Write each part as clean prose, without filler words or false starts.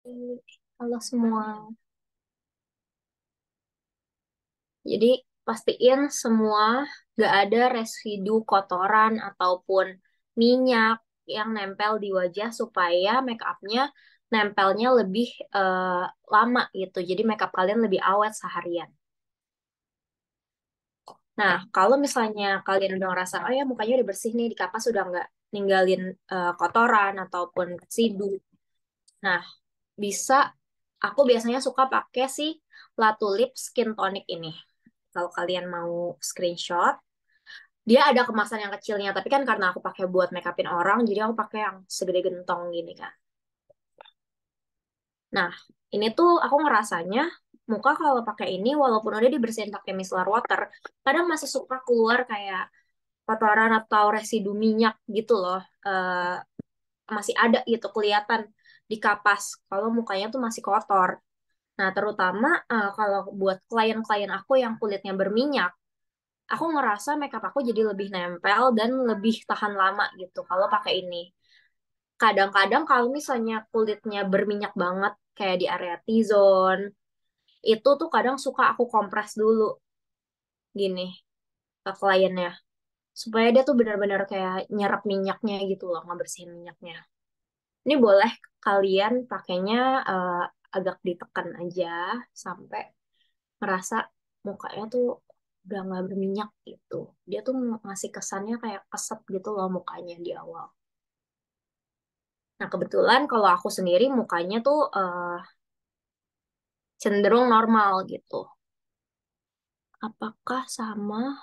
Halo semua. Jadi pastiin semua gak ada residu kotoran ataupun minyak yang nempel di wajah supaya make upnya nempelnya lebih eh, lama gitu. Jadi make up kalian lebih awet seharian. Nah, kalau misalnya kalian udah ngerasa, oh ya mukanya udah bersih nih, di kapas udah nggak ninggalin kotoran ataupun residu. Nah, bisa, aku biasanya suka pakai si Latulip Skin Tonic ini. Kalau kalian mau screenshot, dia ada kemasan yang kecilnya, tapi kan karena aku pakai buat make upin orang, jadi aku pakai yang segede gentong gini kan. Nah, ini tuh aku ngerasanya muka kalau pakai ini, walaupun udah dibersihin pakai micellar water, kadang masih suka keluar kayak kotoran atau residu minyak gitu loh. Masih ada gitu kelihatan di kapas kalau mukanya tuh masih kotor. Nah, terutama kalau buat klien-klien aku yang kulitnya berminyak, aku ngerasa makeup aku jadi lebih nempel dan lebih tahan lama gitu kalau pakai ini. Kadang-kadang kalau misalnya kulitnya berminyak banget kayak di area T-zone, itu tuh kadang suka aku kompres dulu gini ke kliennya supaya dia tuh benar-benar kayak nyerap minyaknya gitu loh, ngebersihin minyaknya. Ini boleh kalian pakainya eh, agak ditekan aja sampai merasa mukanya tuh udah nggak berminyak gitu. Dia tuh ngasih kesannya kayak keset gitu loh mukanya di awal. Nah, kebetulan kalau aku sendiri mukanya tuh cenderung normal gitu. Apakah sama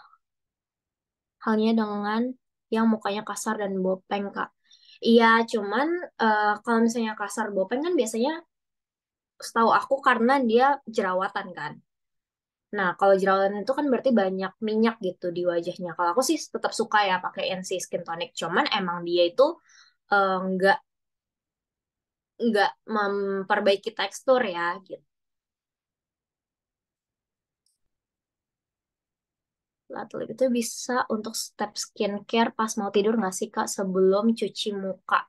halnya dengan yang mukanya kasar dan bopeng, Kak? Iya, cuman kalau misalnya kasar bopeng kan biasanya setahu aku karena dia jerawatan kan. Nah, kalau jerawatan itu kan berarti banyak minyak gitu di wajahnya. Kalau aku sih tetap suka ya pakai NC Skin Tonic. Cuman emang dia itu nggak memperbaiki tekstur ya gitu. Lato itu bisa untuk step skincare pas mau tidur nggak sih Kak sebelum cuci muka?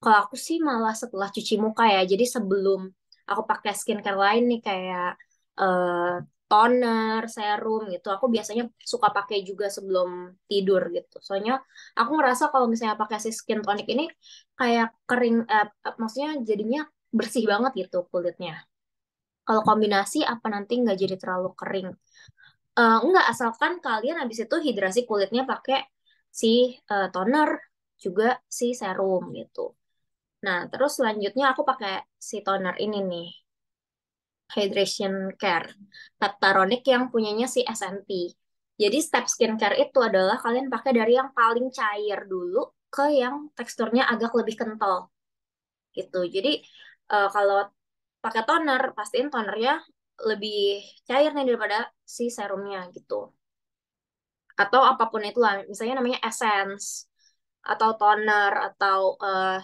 Kalau aku sih malah setelah cuci muka ya. Jadi sebelum aku pakai skincare lain nih kayak eh, toner, serum gitu. Aku biasanya suka pakai juga sebelum tidur gitu. Soalnya aku ngerasa kalau misalnya pakai si skin tonic ini kayak kering, maksudnya jadinya bersih banget gitu kulitnya. Kalau kombinasi apa nanti nggak jadi terlalu kering? Enggak, asalkan kalian habis itu hidrasi kulitnya pakai si toner juga si serum gitu. Nah, terus selanjutnya aku pakai si toner ini nih, Hydration Care, Peptaronic yang punyanya si SNT. Jadi step skincare itu adalah kalian pakai dari yang paling cair dulu ke yang teksturnya agak lebih kental gitu. Jadi kalau pakai toner, pastiin tonernya lebih cair nih daripada si serumnya gitu. Atau apapun itulah, misalnya namanya essence atau toner atau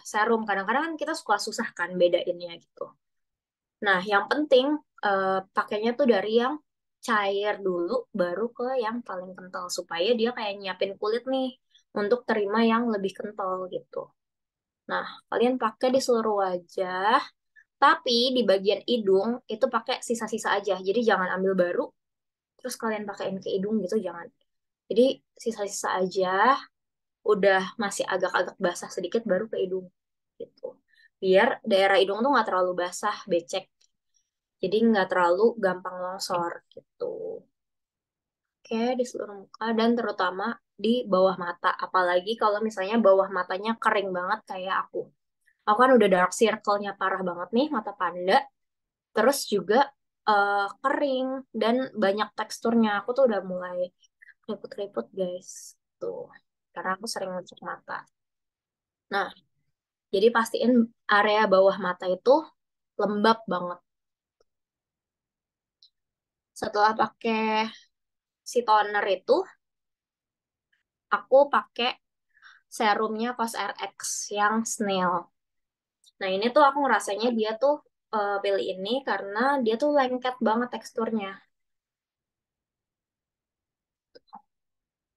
serum. Kadang-kadang kan kita suka susah kan bedainnya gitu. Nah, yang penting pakainya tuh dari yang cair dulu, baru ke yang paling kental supaya dia kayak nyiapin kulit nih untuk terima yang lebih kental gitu. Nah, kalian pakai di seluruh wajah, tapi di bagian hidung itu pakai sisa-sisa aja. Jadi jangan ambil baru, terus kalian pakaiin ke hidung gitu, jangan. Jadi sisa-sisa aja, udah masih agak-agak basah sedikit baru ke hidung gitu. Biar daerah hidung tuh nggak terlalu basah, becek. Jadi nggak terlalu gampang longsor gitu. Oke, di seluruh muka dan terutama di bawah mata. Apalagi kalau misalnya bawah matanya kering banget kayak aku. Aku kan udah dark circle-nya parah banget nih, mata panda. Terus juga kering dan banyak teksturnya. Aku tuh udah mulai keriput-keriput guys. Tuh, karena aku sering ngecek mata. Nah, jadi pastiin area bawah mata itu lembab banget. Setelah pakai si toner itu, aku pakai serumnya COSRX yang snail. Nah, ini tuh aku ngerasanya dia tuh pilih ini karena dia tuh lengket banget teksturnya.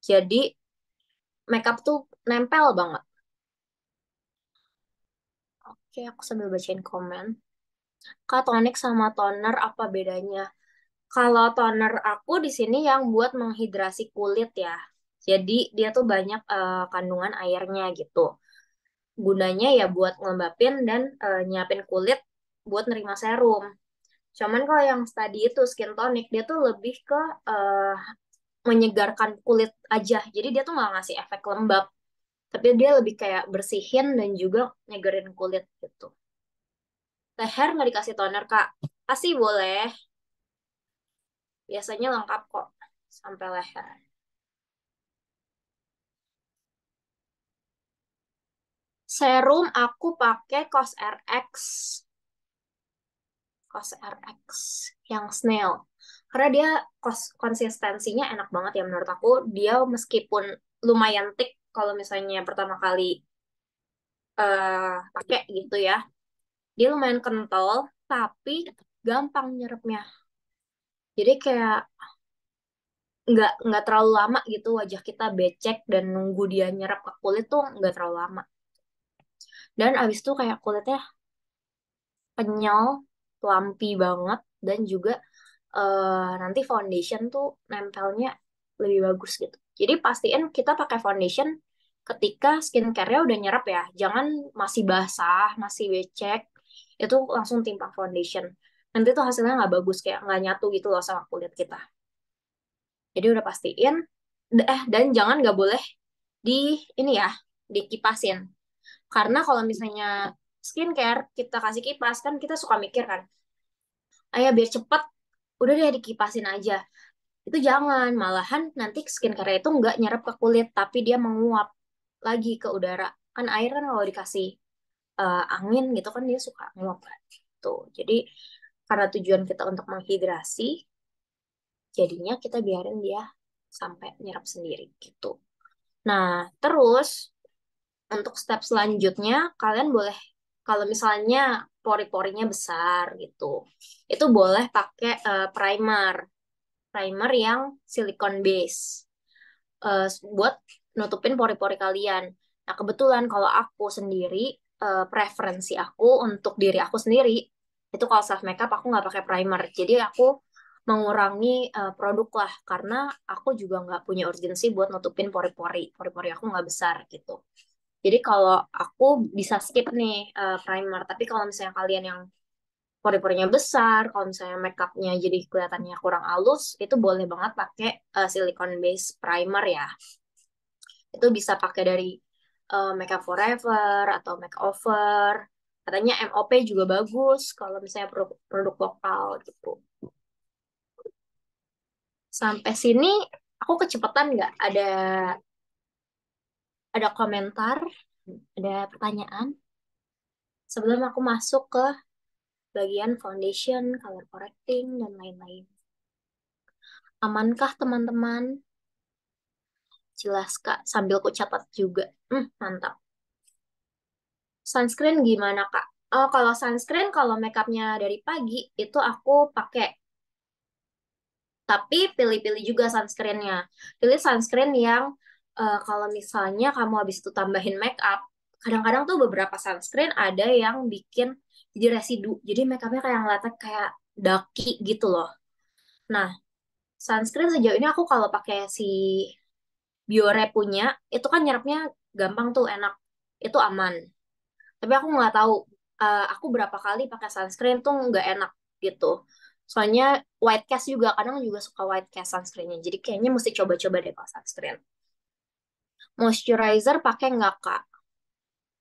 Jadi makeup tuh nempel banget. Oke, aku sambil bacain komen. Kak, tonik sama toner apa bedanya? Kalau toner aku di sini yang buat menghidrasi kulit ya. Jadi dia tuh banyak kandungan airnya gitu. Gunanya ya buat ngelembapin dan nyiapin kulit buat nerima serum. Cuman kalau yang tadi itu skin tonic dia tuh lebih ke eh, menyegarkan kulit aja. Jadi dia tuh nggak ngasih efek lembab, tapi dia lebih kayak bersihin dan juga nyegerin kulit gitu. Leher nggak dikasih toner, Kak? Pasti boleh. Biasanya lengkap kok sampai leher. Serum aku pakai COSRX, COSRX yang snail. Karena dia konsistensinya enak banget ya menurut aku. Dia meskipun lumayan thick kalau misalnya pertama kali pakai gitu ya. Dia lumayan kental, tapi gampang nyerapnya. Jadi kayak nggak terlalu lama gitu wajah kita becek dan nunggu dia nyerap ke kulit tuh nggak terlalu lama. Dan abis itu kayak kulitnya kenyal, plumpy banget, dan juga nanti foundation tuh nempelnya lebih bagus gitu. Jadi pastiin kita pakai foundation ketika skincare-nya udah nyerap ya. Jangan masih basah, masih becek, itu langsung timpang foundation. Nanti tuh hasilnya nggak bagus, kayak nggak nyatu gitu loh sama kulit kita. Jadi udah pastiin, dan jangan nggak boleh di ini ya, dikipasin. Karena kalau misalnya skincare kita kasih kipas kan kita suka mikir kan, ayah biar cepet, udah deh dikipasin aja. Itu jangan, malahan nanti skincare itu nggak nyerap ke kulit, tapi dia menguap lagi ke udara. Kan air kan kalau dikasih angin gitu kan dia suka nguap kan. Tuh, jadi karena tujuan kita untuk menghidrasi, jadinya kita biarin dia sampai nyerap sendiri gitu. Nah, terus untuk step selanjutnya, kalian boleh, kalau misalnya pori-porinya besar gitu, itu boleh pakai primer. Primer yang silicone base. Buat nutupin pori-pori kalian. Nah, kebetulan kalau aku sendiri, preferensi aku untuk diri aku sendiri, itu kalau self makeup aku nggak pakai primer. Jadi aku mengurangi produk lah, karena aku juga nggak punya urgensi buat nutupin pori-pori. Pori-pori aku nggak besar gitu. Jadi kalau aku bisa skip nih primer. Tapi kalau misalnya kalian yang pori-porinya besar, kalau misalnya makeupnya jadi kelihatannya kurang halus, itu boleh banget pakai silicone base primer ya. Itu bisa pakai dari Makeup Forever atau Makeover. Katanya MOP juga bagus kalau misalnya produk lokal gitu. Sampai sini aku kecepatan nggak? Ada komentar, ada pertanyaan sebelum aku masuk ke bagian foundation, color correcting, dan lain-lain. Amankah teman-teman? Jelas Kak, sambil ku catat juga. Mantap. Sunscreen gimana Kak? Oh, kalau sunscreen, kalau makeupnya dari pagi, itu aku pakai. Tapi pilih-pilih juga sunscreennya. Pilih sunscreen yang kalau misalnya kamu habis itu tambahin makeup, kadang-kadang tuh beberapa sunscreen ada yang bikin jadi residu. Jadi makeupnya kayak ngeliatnya kayak daki gitu loh. Nah, sunscreen sejauh ini aku kalau pakai si Biore punya, itu kan nyerapnya gampang tuh, enak. Itu aman. Tapi aku nggak tahu, aku berapa kali pakai sunscreen tuh nggak enak gitu. Soalnya white cast juga, kadang juga suka white cast sunscreennya. Jadi kayaknya mesti coba-coba deh kalau sunscreen. Moisturizer pakai nggak Kak?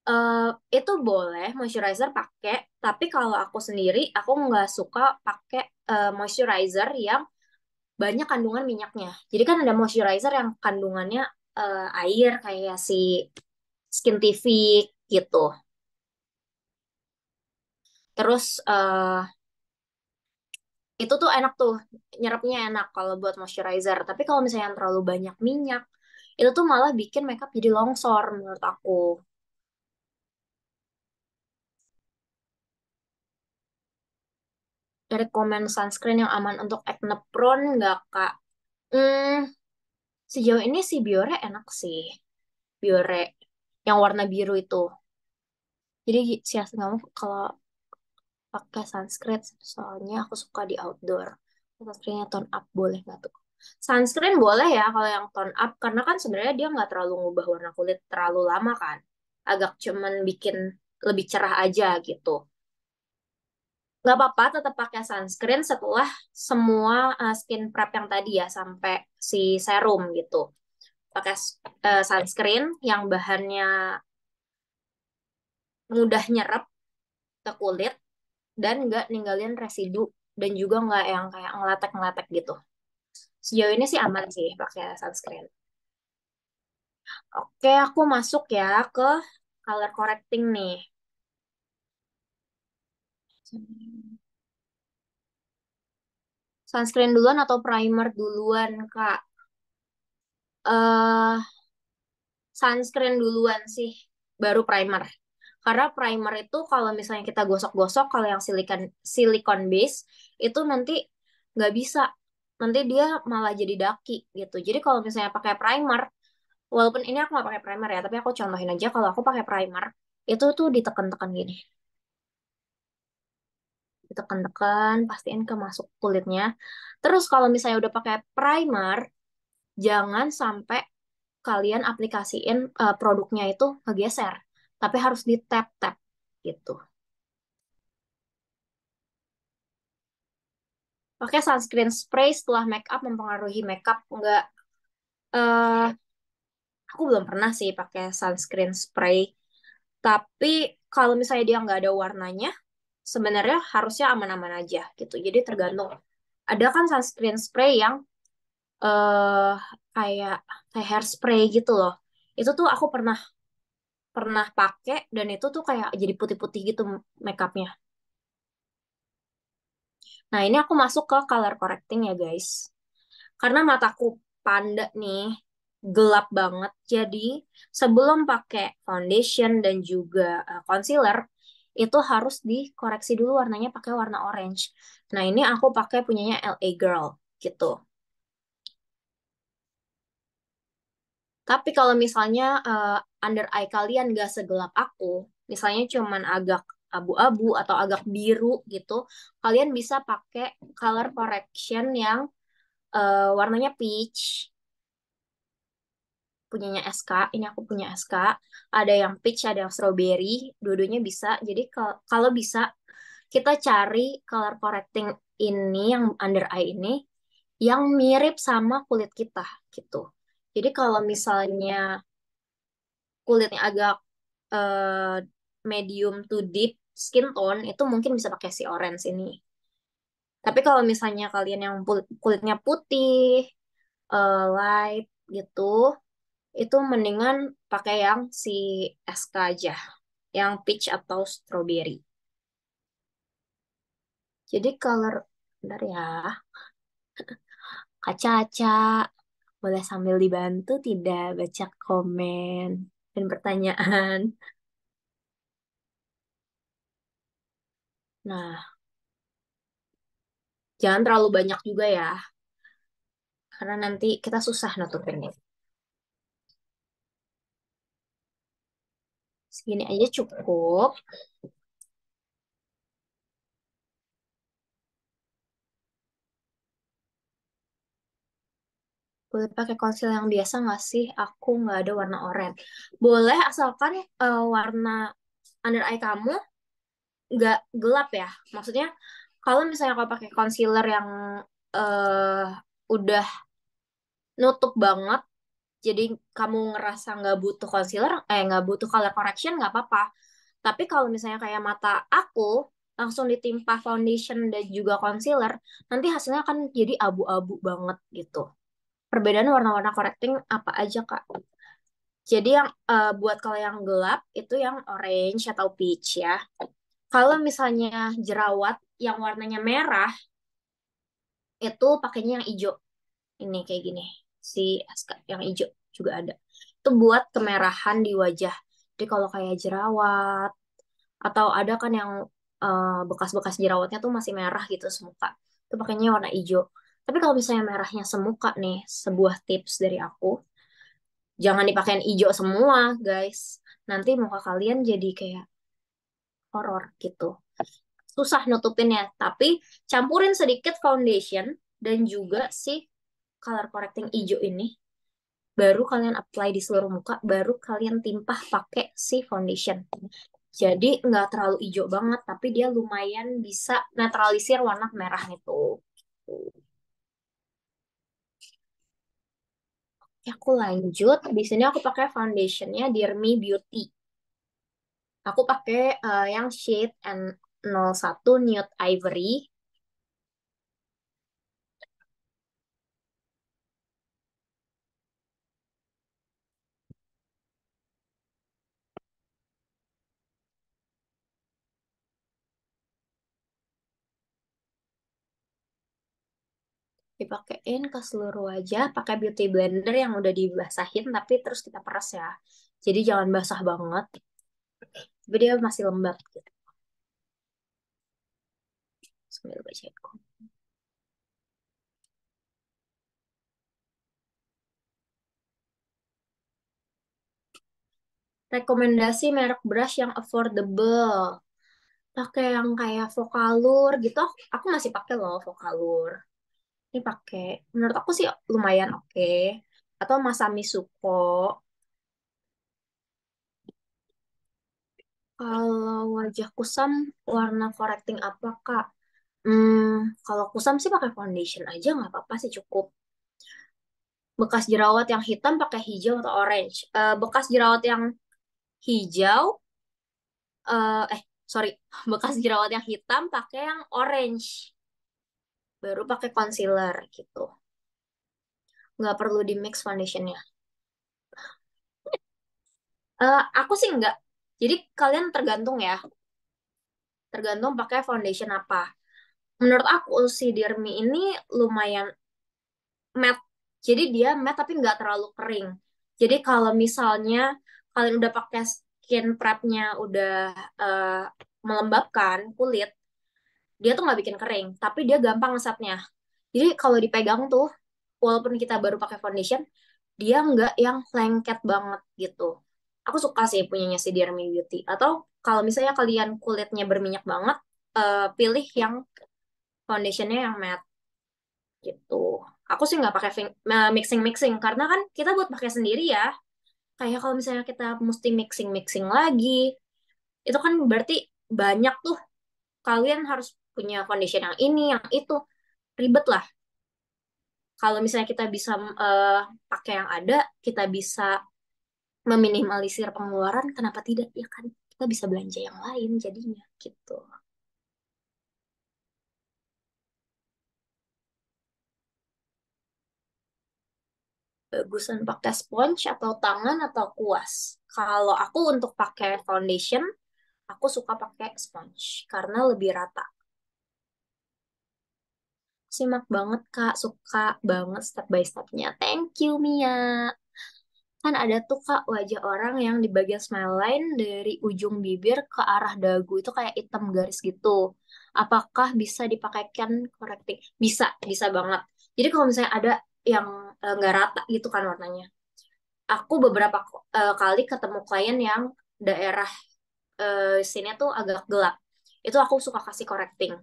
Eh, itu boleh moisturizer pakai, tapi kalau aku sendiri, aku nggak suka pakai moisturizer yang banyak kandungan minyaknya. Jadi kan ada moisturizer yang kandungannya air kayak si Skintific gitu. Terus itu tuh enak tuh, nyerapnya enak kalau buat moisturizer. Tapi kalau misalnya yang terlalu banyak minyak, itu tuh malah bikin makeup jadi longsor menurut aku. Rekomen sunscreen yang aman untuk acne prone nggak, Kak? Hmm, sejauh ini si Biore enak sih. Biore yang warna biru itu. Jadi sih kamu kalau pakai sunscreen soalnya aku suka di outdoor. Sunscreennya tone up boleh nggak tuh? Sunscreen boleh ya kalau yang tone up karena kan sebenarnya dia nggak terlalu ngubah warna kulit terlalu lama kan. Agak cuman bikin lebih cerah aja gitu. Nggak apa-apa tetap pakai sunscreen setelah semua skin prep yang tadi ya sampai si serum gitu. Pakai sunscreen yang bahannya mudah nyerap ke kulit dan nggak ninggalin residu dan juga nggak yang kayak ngelatek-ngelatek gitu. Sejauh ini sih aman sih pakai sunscreen. Oke, aku masuk ya ke color correcting nih. Sunscreen duluan atau primer duluan, Kak? Eh, sunscreen duluan sih, baru primer. Karena primer itu kalau misalnya kita gosok-gosok, kalau yang silikon base itu nanti nggak bisa, nanti dia malah jadi daki gitu. Jadi kalau misalnya pakai primer, walaupun ini aku nggak pakai primer ya, tapi aku contohin aja kalau aku pakai primer itu tuh ditekan-tekan gini, ditekan-tekan, pastiin ke masuk kulitnya. Terus kalau misalnya udah pakai primer, jangan sampai kalian aplikasiin produknya itu ngegeser, tapi harus di tap-tap gitu. Pakai sunscreen spray setelah make up mempengaruhi make up enggak? eh aku belum pernah sih pakai sunscreen spray, tapi kalau misalnya dia nggak ada warnanya, sebenarnya harusnya aman-aman aja gitu. Jadi tergantung. Ada kan sunscreen spray yang eh kayak kayak hairspray gitu loh. Itu tuh aku pernah pernah pakai dan itu tuh kayak jadi putih-putih gitu makeupnya. Nah, ini aku masuk ke color correcting ya, guys. Karena mataku panda nih, gelap banget. Jadi, sebelum pakai foundation dan juga concealer, itu harus dikoreksi dulu warnanya pakai warna orange. Nah, ini aku pakai punyanya LA Girl gitu. Tapi kalau misalnya under eye kalian gak segelap aku, misalnya cuman agak abu-abu atau agak biru gitu, kalian bisa pakai color correction yang warnanya peach, punyanya SK. Ini aku punya SK. Ada yang peach, ada yang strawberry. Dua-duanya bisa. Jadi kalau bisa kita cari color correcting ini yang under eye ini yang mirip sama kulit kita gitu. Jadi kalau misalnya kulitnya agak eh, medium to deep skin tone itu mungkin bisa pakai si orange ini. Tapi kalau misalnya kalian yang kulitnya putih, light gitu, itu mendingan pakai yang si SK aja, yang peach atau strawberry. Jadi color, bentar ya, Kaca-kaca, boleh sambil dibantu tidak baca komen dan pertanyaan. Nah, jangan terlalu banyak juga ya, karena nanti kita susah nutupinnya. Segini aja cukup. Boleh pakai concealer yang biasa nggak sih? Aku nggak ada warna oranye. Boleh asalkan warna under eye kamu nggak gelap ya. Maksudnya kalau misalnya kau pakai concealer yang eh udah nutup banget, jadi kamu ngerasa nggak butuh concealer, nggak butuh color correction nggak apa-apa. Tapi kalau misalnya kayak mata aku langsung ditimpa foundation dan juga concealer, nanti hasilnya akan jadi abu-abu banget gitu. Perbedaan warna-warna correcting apa aja, Kak? Jadi yang buat kalau yang gelap itu yang orange atau peach ya. Kalau misalnya jerawat yang warnanya merah itu pakainya yang hijau. Ini kayak gini. Si SK yang hijau juga ada. Itu buat kemerahan di wajah. Jadi kalau kayak jerawat atau ada kan yang bekas-bekas jerawatnya tuh masih merah gitu semuka. Itu pakainya warna hijau. Tapi kalau misalnya merahnya semuka nih, sebuah tips dari aku, jangan dipakein hijau semua, guys. Nanti muka kalian jadi kayak horor gitu. susah nutupinnya. Tapi campurin sedikit foundation dan juga si color correcting hijau ini. Baru kalian apply di seluruh muka, baru kalian timpah pakai si foundation. Jadi nggak terlalu hijau banget, tapi dia lumayan bisa netralisir warna merah itu. Oke, aku lanjut. Di sini aku pakai foundationnya Dear Me Beauty. Aku pakai yang shade N01 Nude Ivory. Dipakein ke seluruh wajah pakai beauty blender yang udah dibasahin tapi terus kita peras ya. Jadi jangan basah banget, tapi dia masih lembab gitu. Sambil bacain. Rekomendasi merek brush yang affordable. Pakai yang kayak Vocalour gitu. Aku masih pakai loh Vocalour. Ini pakai. Menurut aku sih lumayan oke. Atau Masami Suko. Kalau wajah kusam, warna correcting apa, Kak? Kalau kusam sih pakai foundation aja nggak apa-apa sih cukup. Bekas jerawat yang hitam pakai hijau atau orange. Bekas jerawat yang hijau, sorry, bekas jerawat yang hitam pakai yang orange. Baru pakai concealer gitu. Nggak perlu di mix foundationnya. Aku sih nggak. Jadi kalian tergantung ya, tergantung pakai foundation apa. Menurut aku si Dermi ini lumayan matte. Jadi dia matte tapi nggak terlalu kering. Jadi kalau misalnya kalian udah pakai skin prep-nya udah eh, melembabkan kulit, dia tuh nggak bikin kering, tapi dia gampang ngesetnya. Jadi kalau dipegang tuh, walaupun kita baru pakai foundation, dia nggak yang lengket banget gitu. Aku suka sih punyanya si Dear Me Beauty. Atau kalau misalnya kalian kulitnya berminyak banget, pilih yang foundationnya yang matte gitu. Aku sih nggak pakai mixing-mixing karena kan kita buat pakai sendiri ya. Kayak kalau misalnya kita mesti mixing-mixing lagi, itu kan berarti banyak tuh kalian harus punya foundation yang ini, yang itu. Ribet lah. Kalau misalnya kita bisa eh, pakai yang ada, kita bisa meminimalisir pengeluaran, kenapa tidak ya kan? Kita bisa belanja yang lain jadinya gitu. Bagusan pakai sponge atau tangan atau kuas. Kalau aku untuk pakai foundation, aku suka pakai sponge karena lebih rata. Simak banget Kak, suka banget step by stepnya. Thank you Mia. Kan ada tuh Kak wajah orang yang di bagian smile line dari ujung bibir ke arah dagu itu kayak hitam garis gitu. Apakah bisa dipakaikan correcting? Bisa, bisa banget. Jadi kalau misalnya ada yang nggak rata gitu kan warnanya. Aku beberapa kali ketemu klien yang daerah sini tuh agak gelap. Itu aku suka kasih correcting.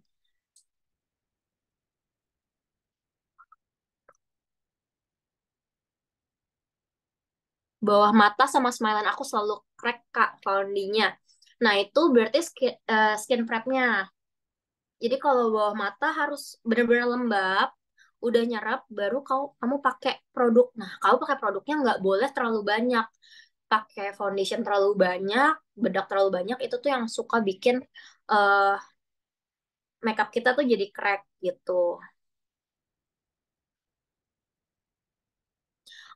Bawah mata sama smileline aku selalu crack Kak foundinya. Nah, itu berarti skin prep-nya. Jadi kalau bawah mata harus benar-benar lembab, udah nyerap, baru kamu pakai produk. Nah, kamu pakai produknya nggak boleh terlalu banyak. Pakai foundation terlalu banyak, bedak terlalu banyak, itu tuh yang suka bikin eh makeup kita tuh jadi crack gitu.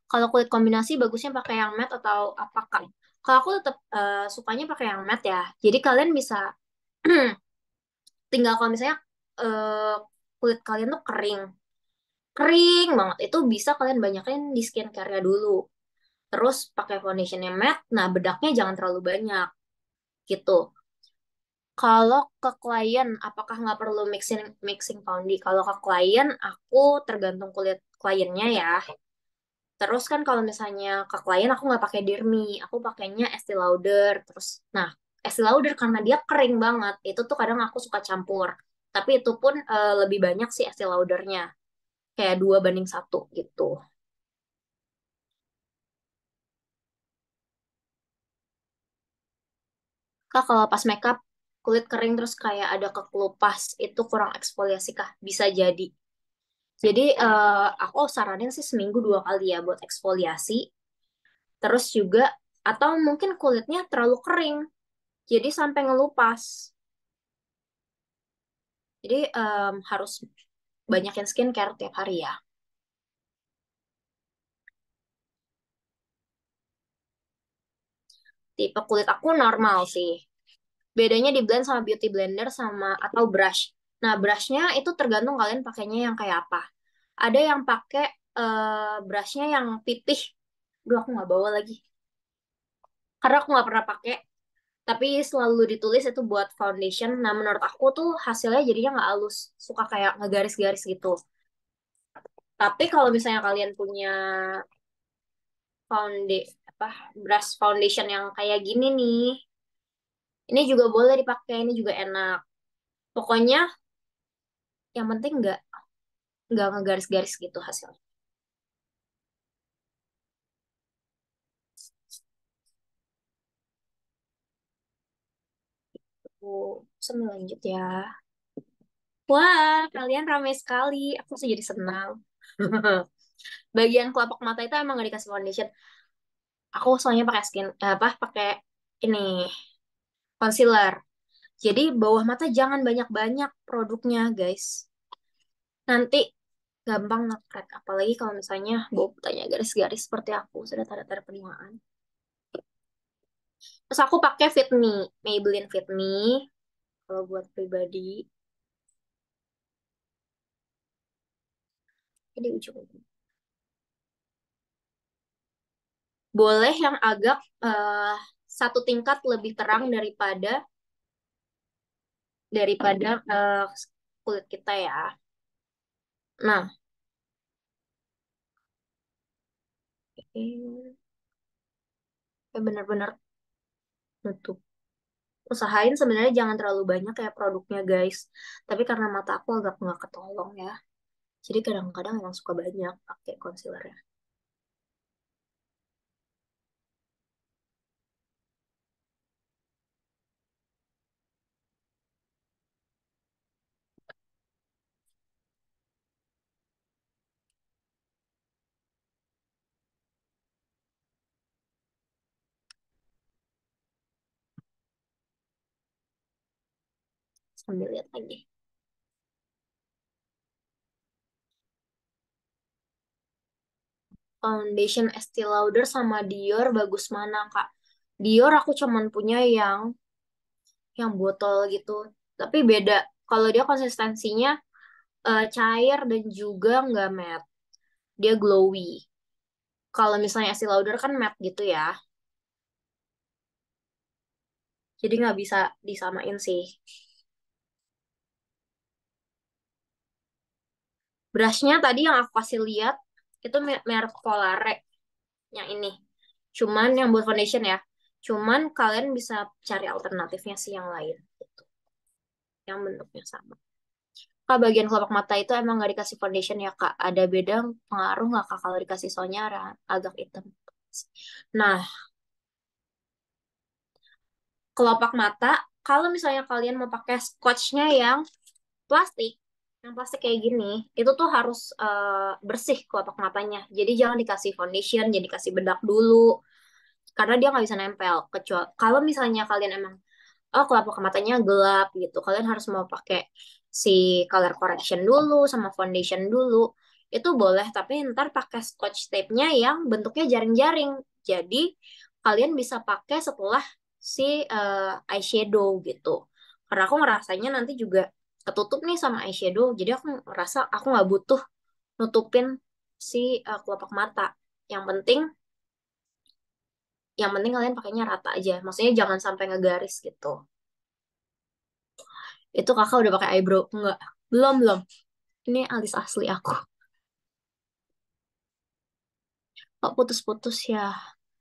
Kalau kulit kombinasi bagusnya pakai yang matte atau apa kan? Kalau aku tetap sukanya pakai yang matte ya. Jadi kalian bisa tinggal kalau misalnya eh, kulit kalian tuh kering, kering banget, itu bisa kalian banyakin di skincare-nya dulu. Terus pakai foundationnya matte, nah bedaknya jangan terlalu banyak gitu. Kalau ke klien, apakah nggak perlu mixing mixing foundation? Kalau ke klien, aku tergantung kulit kliennya ya. Terus kan kalau misalnya ke klien aku nggak pakai Dermi, aku pakainya Estee Lauder. Terus, nah Estee Lauder karena dia kering banget. Itu tuh kadang aku suka campur. Tapi itu pun lebih banyak sih Estee Laudernya. Kayak 2 banding 1 gitu. Kak, kalau pas makeup kulit kering terus kayak ada kekelupas, itu kurang eksfoliasi kah? Bisa jadi. Jadi aku saranin sih seminggu 2 kali ya buat eksfoliasi. Terus juga atau mungkin kulitnya terlalu kering, jadi sampai ngelupas. Jadi harus banyakin skincare tiap hari ya. Tipe kulit aku normal sih. Bedanya di blend sama beauty blender sama atau brush. Nah, brushnya itu tergantung kalian pakainya yang kayak apa. Ada yang pakai brushnya yang pipih. Duh, aku nggak bawa lagi. Karena aku nggak pernah pakai. Tapi selalu ditulis itu buat foundation. Nah, menurut aku tuh hasilnya jadinya nggak halus. Suka kayak ngegaris-garis gitu. Tapi kalau misalnya kalian punya apa brush foundation yang kayak gini nih, ini juga boleh dipakai, ini juga enak. Pokoknya yang penting nggak ngegaris-garis gitu hasilnya. Aku sambil lanjut ya. Wah, kalian ramai sekali. Aku sih jadi senang. Bagian kelopak mata itu emang nggak dikasih foundation. Aku soalnya pakai pakai ini concealer. Jadi bawah mata jangan banyak-banyak produknya, guys. Nanti gampang nge-crack. Apalagi kalau misalnya bawah matanya garis-garis seperti aku, sudah tanda-tanda penuaan. Terus aku pakai Fit Me, Maybelline Fit Me. Kalau buat pribadi, ini ujung. Boleh yang agak eh, 1 tingkat lebih terang daripada kulit kita ya. Nah, ini benar-benar nutup. Usahain sebenarnya jangan terlalu banyak kayak produknya guys. Tapi karena mata aku agak nggak ketolong ya. Jadi kadang-kadang emang suka banyak pakai concealernya. Sambil lihat lagi. Foundation Estee Lauder sama Dior bagus mana Kak? Dior aku cuman punya yang botol gitu. Tapi beda. Kalau dia konsistensinya cair dan juga nggak matte. Dia glowy. Kalau misalnya Estee Lauder kan matte gitu ya. Jadi nggak bisa disamain sih. Brushnya tadi yang aku kasih lihat itu merek Polare yang ini. Cuman yang buat foundation ya. Cuman kalian bisa cari alternatifnya sih yang lain gitu. Yang bentuknya sama. Kak, bagian kelopak mata itu emang nggak dikasih foundation ya Kak. Ada beda pengaruh nggak Kak kalau dikasih soalnya agak hitam. Nah, kelopak mata, kalau misalnya kalian mau pakai scotchnya plastik, yang plastik kayak gini, itu tuh harus bersih kelopak matanya. Jadi jangan dikasih foundation, jadi dikasih bedak dulu, karena dia nggak bisa nempel. Kecuali kalau misalnya kalian emang oh kelopak matanya gelap gitu, kalian harus mau pakai si color correction dulu sama foundation dulu. Itu boleh, tapi ntar pakai scotch tape-nya yang bentuknya jaring-jaring. Jadi kalian bisa pakai setelah si eyeshadow gitu. Karena aku ngerasanya nanti juga ketutup nih sama eyeshadow, jadi aku ngerasa aku nggak butuh nutupin si kelopak mata. Yang penting, yang penting kalian pakainya rata aja. Maksudnya jangan sampai ngegaris gitu. Itu kakak udah pakai eyebrow? Enggak. Belum, belum. Ini alis asli aku. Kok putus-putus ya?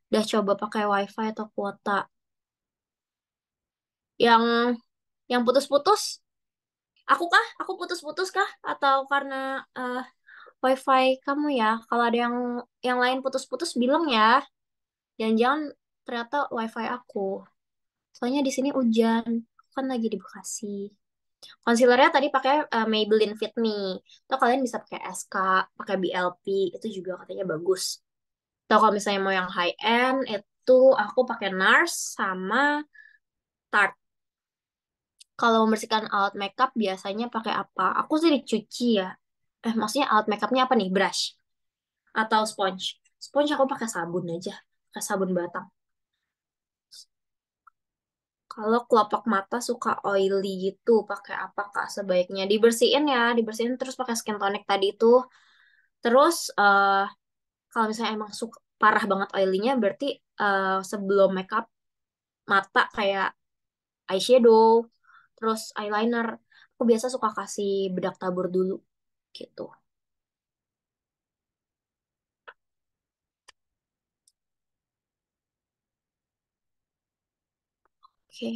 Udah coba pakai wifi atau kuota? Yang yang putus-putus, aku kah? Aku putus-putus kah? Atau karena eh, wifi kamu ya? Kalau ada yang lain putus-putus bilang ya. Jangan-jangan ternyata wifi aku. Soalnya di sini hujan. Aku kan lagi di Bekasi. Concealernya tadi pakai Maybelline Fit Me. Atau kalian bisa pakai SK, pakai BLP, itu juga katanya bagus. Atau kalau misalnya mau yang high end, itu aku pakai NARS sama Tarte. Kalau membersihkan alat makeup biasanya pakai apa? Aku sih dicuci ya. Maksudnya alat makeupnya apa nih? Brush atau sponge? Sponge aku pakai sabun aja, pakai sabun batang. Kalau kelopak mata suka oily gitu, pakai apa Kak sebaiknya? Dibersihin ya, dibersihin terus pakai skin tonic tadi itu. Terus kalau misalnya emang suka parah banget oily-nya, berarti sebelum makeup mata kayak eyeshadow, terus eyeliner, aku biasa suka kasih bedak tabur dulu gitu. Oke,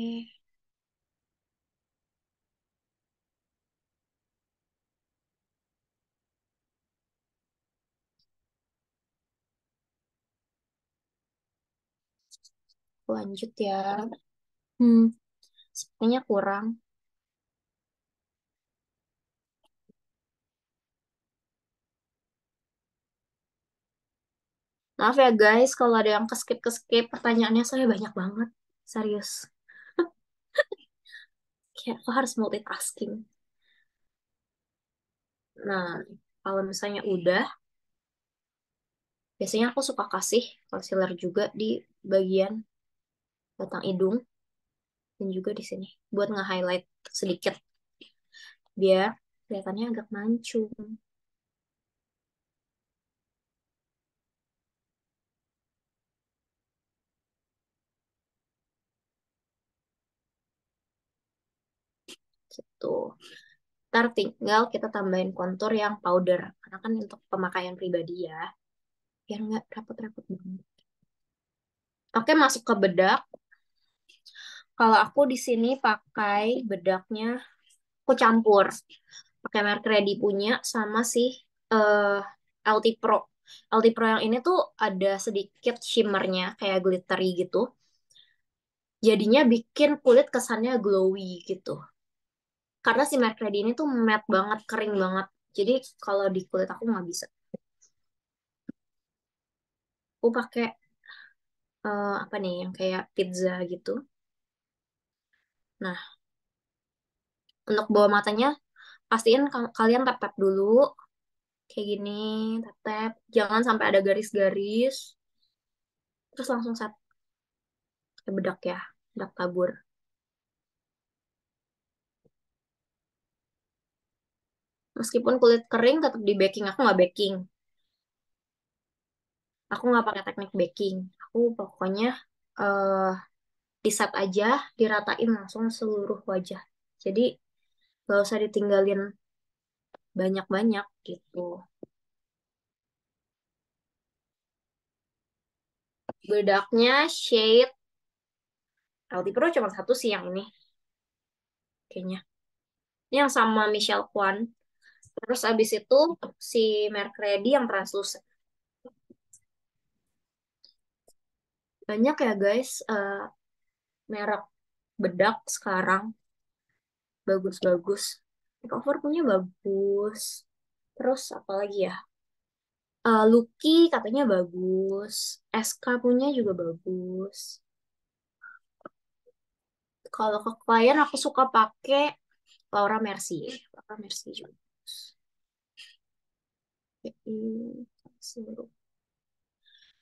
lanjut ya. Hmm, sepertinya kurang. Maaf ya guys, kalau ada yang keskip-keskip, pertanyaannya saya banyak banget. Serius. Kayak aku harus multitasking. Nah, kalau misalnya udah, biasanya aku suka kasih concealer juga di bagian batang hidung dan juga di sini buat nge-highlight sedikit biar kelihatannya agak mancung gitu. Ntar tinggal kita tambahin kontur yang powder karena kan untuk pemakaian pribadi ya, biar nggak repot-repot banget. Oke, masuk ke bedak. Kalau aku di sini pakai bedaknya, aku campur. Pakai merek Ready punya sama si eh LT Pro. LT Pro yang ini tuh ada sedikit shimmernya, kayak glittery gitu. Jadinya bikin kulit kesannya glowy gitu. Karena si merek Ready ini tuh matte banget, kering banget. Jadi kalau di kulit aku nggak bisa. Aku pakai apa nih, yang kayak pizza gitu. Nah, untuk bawah matanya, pastiin kalian tap-tap dulu. Kayak gini, tap-tap. Jangan sampai ada garis-garis. Terus langsung set pakai bedak ya, bedak tabur. Meskipun kulit kering, tetap di baking. Aku nggak baking. Aku nggak pakai teknik baking. Aku pokoknya eh di set aja, diratain langsung seluruh wajah. Jadi nggak usah ditinggalin banyak-banyak gitu. Bedaknya shade LT Pro cuma satu sih yang ini kayaknya. Ini yang sama Michelle Kwan. Terus abis itu si Merk Ready yang translucent. Banyak ya guys merek bedak sekarang bagus-bagus. Makeover punya bagus. Terus apa lagi ya? Lucky katanya bagus. SK punya juga bagus. Kalau ke klien aku suka pakai Laura Mercier. Laura Mercier juga bagus. Seluruh.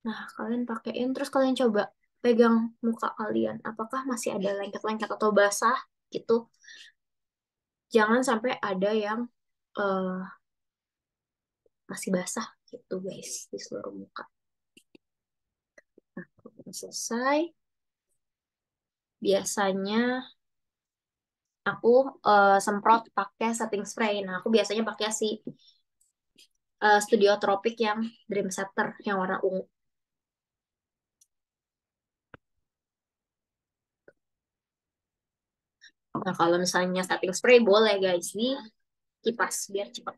Nah, kalian pakein terus kalian coba pegang muka kalian. Apakah masih ada lengket-lengket atau basah gitu? Jangan sampai ada yang eh, masih basah gitu guys di seluruh muka. Nah, kalau udah selesai, biasanya aku semprot pakai setting spray. Nah, aku biasanya pakai si Studio Tropic yang Dream Setter yang warna ungu. Nah, kalau misalnya setting spray boleh guys di kipas biar cepat.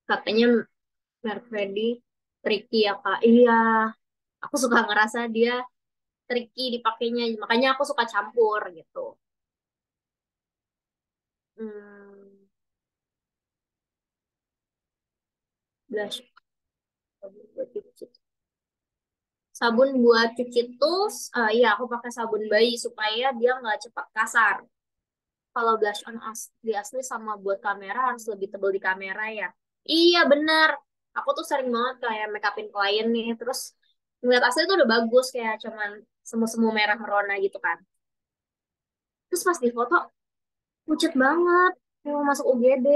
Katanya Mercredi tricky ya Kak. Iya, aku suka ngerasa dia tricky dipakainya. Makanya aku suka campur gitu. Hmm, blush. Sabun buat cuci tuh, iya aku pakai sabun bayi supaya dia nggak cepat kasar. Kalau blush on di asli sama buat kamera harus lebih tebal di kamera ya. Iya bener. Aku tuh sering banget kayak make upin klien nih, terus ngeliat asli tuh udah bagus kayak cuman semu-semu merah merona gitu kan. Terus pas di foto pucet banget, mau masuk UGD.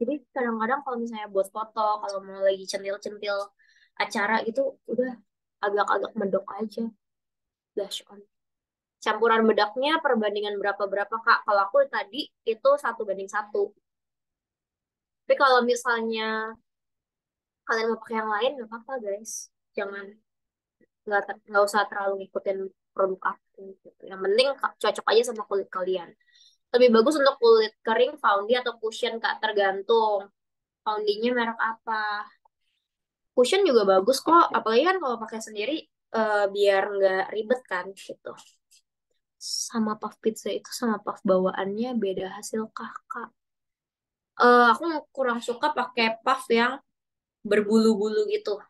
Jadi kadang-kadang kalau misalnya buat foto, kalau mau lagi centil-centil acara gitu, udah agak-agak medok aja blush on. Campuran bedaknya perbandingan berapa-berapa Kak? Kalau aku tadi itu 1:1. Tapi kalau misalnya kalian mau pakai yang lain, nggak apa-apa guys. Jangan, nggak usah terlalu ngikutin produk aku gitu. Yang penting cocok aja sama kulit kalian. Lebih bagus untuk kulit kering, foundy atau cushion Kak, tergantung. Foundinya merek apa. Cushion juga bagus kok, apalagi kan kalau pakai sendiri biar nggak ribet kan gitu. Sama puff pizza itu sama puff bawaannya beda hasil kakak. Aku kurang suka pakai puff yang berbulu-bulu gitu.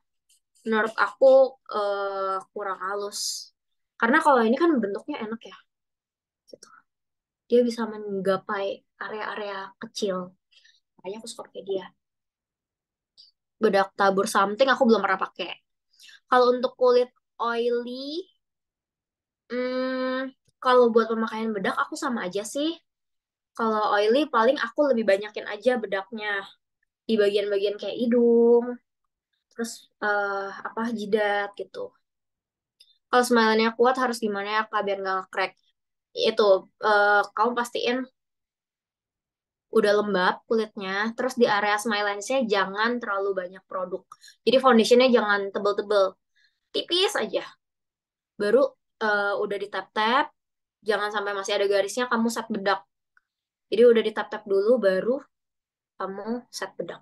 Menurut aku kurang halus. Karena kalau ini kan bentuknya enak ya, gitu. Dia bisa menggapai area-area kecil. Makanya aku suka pakai dia. Bedak tabur something aku belum pernah pakai. Kalau untuk kulit oily, kalau buat pemakaian bedak aku sama aja sih. Kalau oily paling aku lebih banyakin aja bedaknya di bagian-bagian kayak hidung, terus apa jidat gitu. Kalau smile-nya kuat harus gimana ya Kak biar nggak crack? Itu kamu pastiin udah lembab kulitnya, terus di area smile lens-nya jangan terlalu banyak produk. Jadi foundationnya jangan tebel-tebel, tipis aja. Baru udah di tap-tap, jangan sampai masih ada garisnya kamu set bedak. Jadi udah di tap-tap dulu baru kamu set bedak.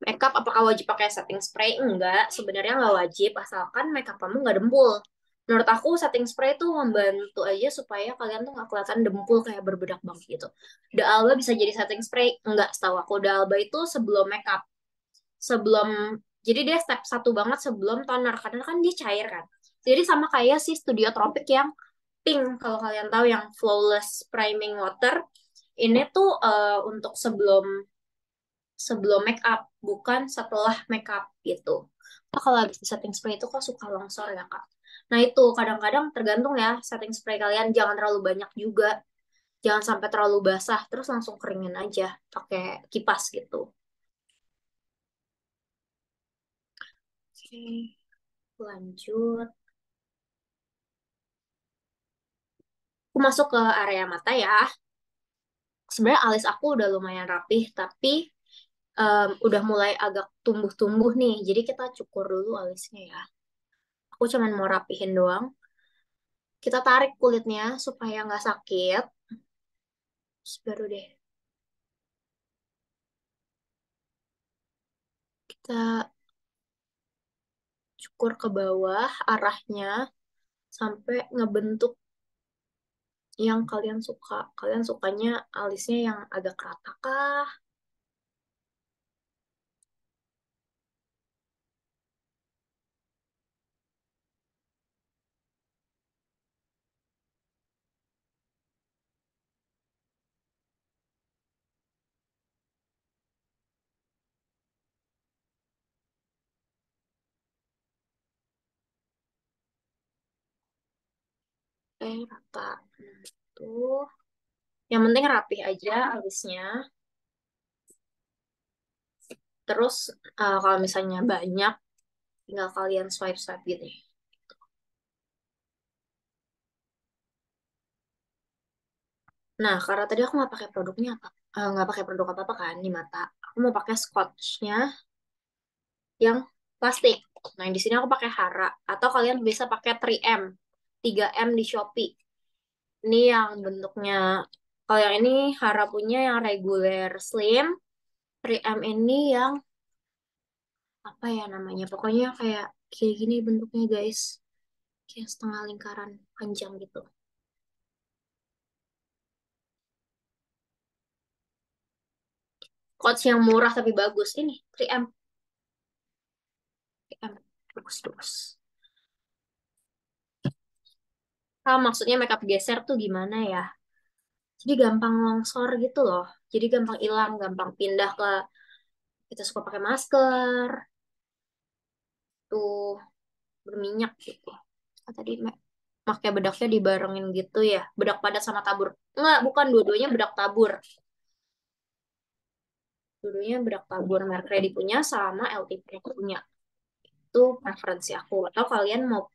Makeup apakah wajib pakai setting spray? Enggak, sebenarnya nggak wajib asalkan makeup kamu nggak dempul. Menurut aku setting spray itu membantu aja supaya kalian tuh nggak kelihatan dempul kayak berbedak banget gitu. The Alba bisa jadi setting spray? Enggak, setahu aku The Alba itu sebelum makeup, sebelum jadi dia step satu banget sebelum toner karena kan dia cair kan. Jadi sama kayak si Studio Tropic yang pink kalau kalian tahu yang flawless priming water. Ini tuh untuk sebelum sebelum make up, bukan setelah make up gitu. Nah, kalau habis di setting spray itu kok suka longsor ya, Kak. Nah, itu kadang-kadang tergantung ya setting spray kalian jangan terlalu banyak juga. Jangan sampai terlalu basah, terus langsung keringin aja pakai kipas gitu. Oke, lanjut. Aku masuk ke area mata ya. Sebenarnya alis aku udah lumayan rapih, tapi udah mulai agak tumbuh-tumbuh nih. Jadi kita cukur dulu alisnya ya. Aku cuman mau rapihin doang. Kita tarik kulitnya supaya nggak sakit. Terus baru deh kita cukur ke bawah arahnya sampai ngebentuk yang kalian suka. Kalian sukanya alisnya yang agak rata kah? Rata. Tuh. Yang penting rapih aja alisnya. Terus kalau misalnya banyak, tinggal kalian swipe-swipe gitu. Nah, karena tadi aku nggak pakai produknya apa? nggak pakai produk apa-apa kan di mata. Aku mau pakai Swatchnya yang plastik. Nah, di sini aku pakai Hara. Atau kalian bisa pakai 3M. 3M di Shopee. Ini yang bentuknya, kalau yang ini Hara punya yang regular slim. 3M ini yang, apa ya namanya? Pokoknya kayak gini bentuknya guys. Kayak setengah lingkaran panjang gitu. Coach yang murah tapi bagus. Ini 3M. 3M. Bagus-bagus. Ah, maksudnya makeup geser tuh gimana ya? Jadi gampang longsor gitu loh. Jadi gampang hilang, gampang pindah ke kita suka pakai masker, tuh berminyak gitu. Ah, tadi pakai bedaknya dibarengin gitu ya. Bedak padat sama tabur. Enggak, bukan dua-duanya bedak tabur. Dua-duanya bedak tabur. Merk Ready punya sama LTP punya. Itu preferensi aku. Atau kalian mau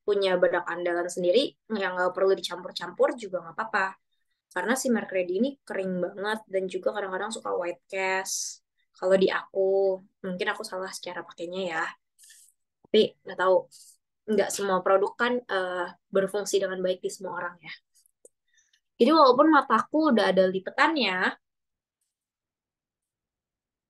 punya bedak andalan sendiri yang nggak perlu dicampur-campur juga nggak apa-apa. Karena si Mark Ready ini kering banget dan juga kadang-kadang suka white cast. Kalau di aku, mungkin aku salah secara pakainya ya. Tapi nggak tahu, nggak semua produk kan berfungsi dengan baik di semua orang ya. Jadi walaupun mataku udah ada lipetannya,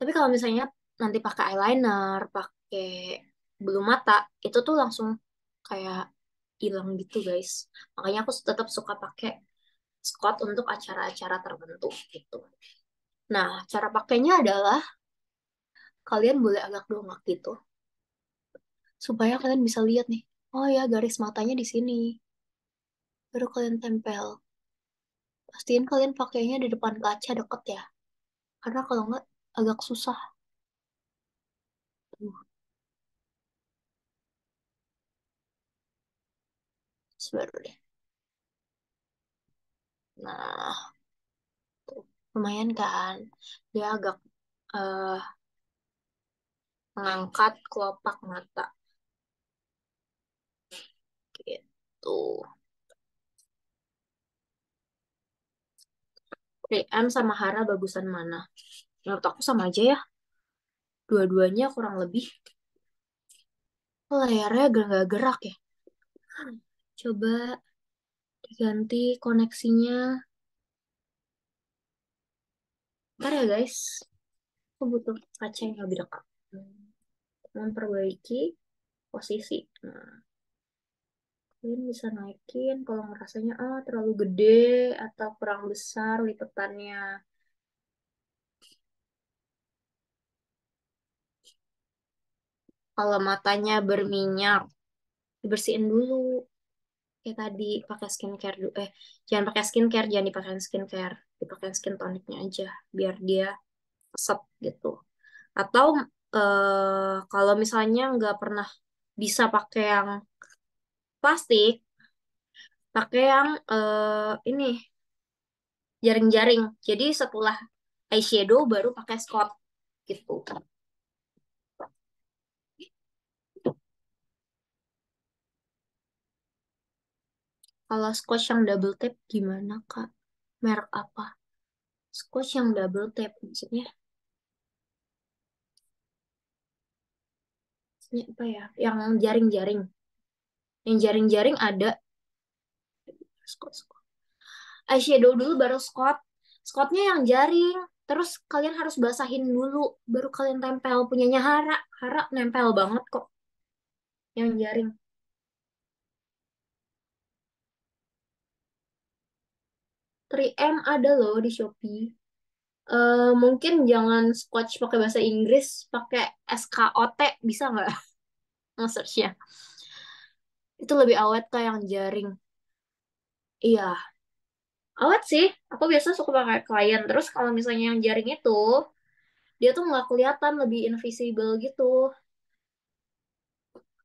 tapi kalau misalnya nanti pakai eyeliner, pakai bulu mata, itu tuh langsung kayak hilang gitu guys. Makanya aku tetap suka pakai Scott untuk acara-acara tertentu gitu. Nah, cara pakainya adalah kalian boleh agak dongak gitu supaya kalian bisa lihat nih. Oh ya, garis matanya di sini. Baru kalian tempel. Pastiin kalian pakainya di depan kaca deket ya. Karena kalau nggak agak susah. Tuh, baru deh. Nah, tuh. Lumayan kan? Dia agak eh, mengangkat kelopak mata gitu. 3M sama Hara bagusan mana? Menurut aku sama aja ya. Dua-duanya kurang lebih. Oh, layarnya agak nggak gerak ya. Coba diganti koneksinya. Ntar ya guys. Aku butuh kaca yang lebih dekat. Memperbaiki posisi. Nah, kalian bisa naikin kalau ngerasanya terlalu gede atau kurang besar lipetannya. Kalau matanya berminyak, dibersihin dulu. Kayak tadi pakai skincare dulu. Jangan pakai skincare, jangan dipakai skincare. Dipakai skin tonicnya aja biar dia resep gitu. Atau kalau misalnya nggak pernah bisa pakai yang plastik, pakai yang ini jaring-jaring. Jadi setelah eyeshadow baru pakai Scott gitu. Kalau Scotch yang double tap gimana, Kak? Merek apa? Scotch yang double tap maksudnya, maksudnya apa ya? Yang jaring-jaring. Yang jaring-jaring ada Scott, Scott. Eyeshadow dulu baru Scott. Scottnya yang jaring. Terus kalian harus basahin dulu baru kalian tempel. Punyanya Hara. Hara nempel banget kok yang jaring. 3M ada loh di Shopee. Mungkin jangan Scotch pakai bahasa Inggris, pakai SKOT bisa nggak nge-search ya? Itu lebih awet kayak yang jaring. Iya, awet sih. Aku biasa suka pakai klien. Terus kalau misalnya yang jaring itu, dia tuh nggak kelihatan, lebih invisible gitu.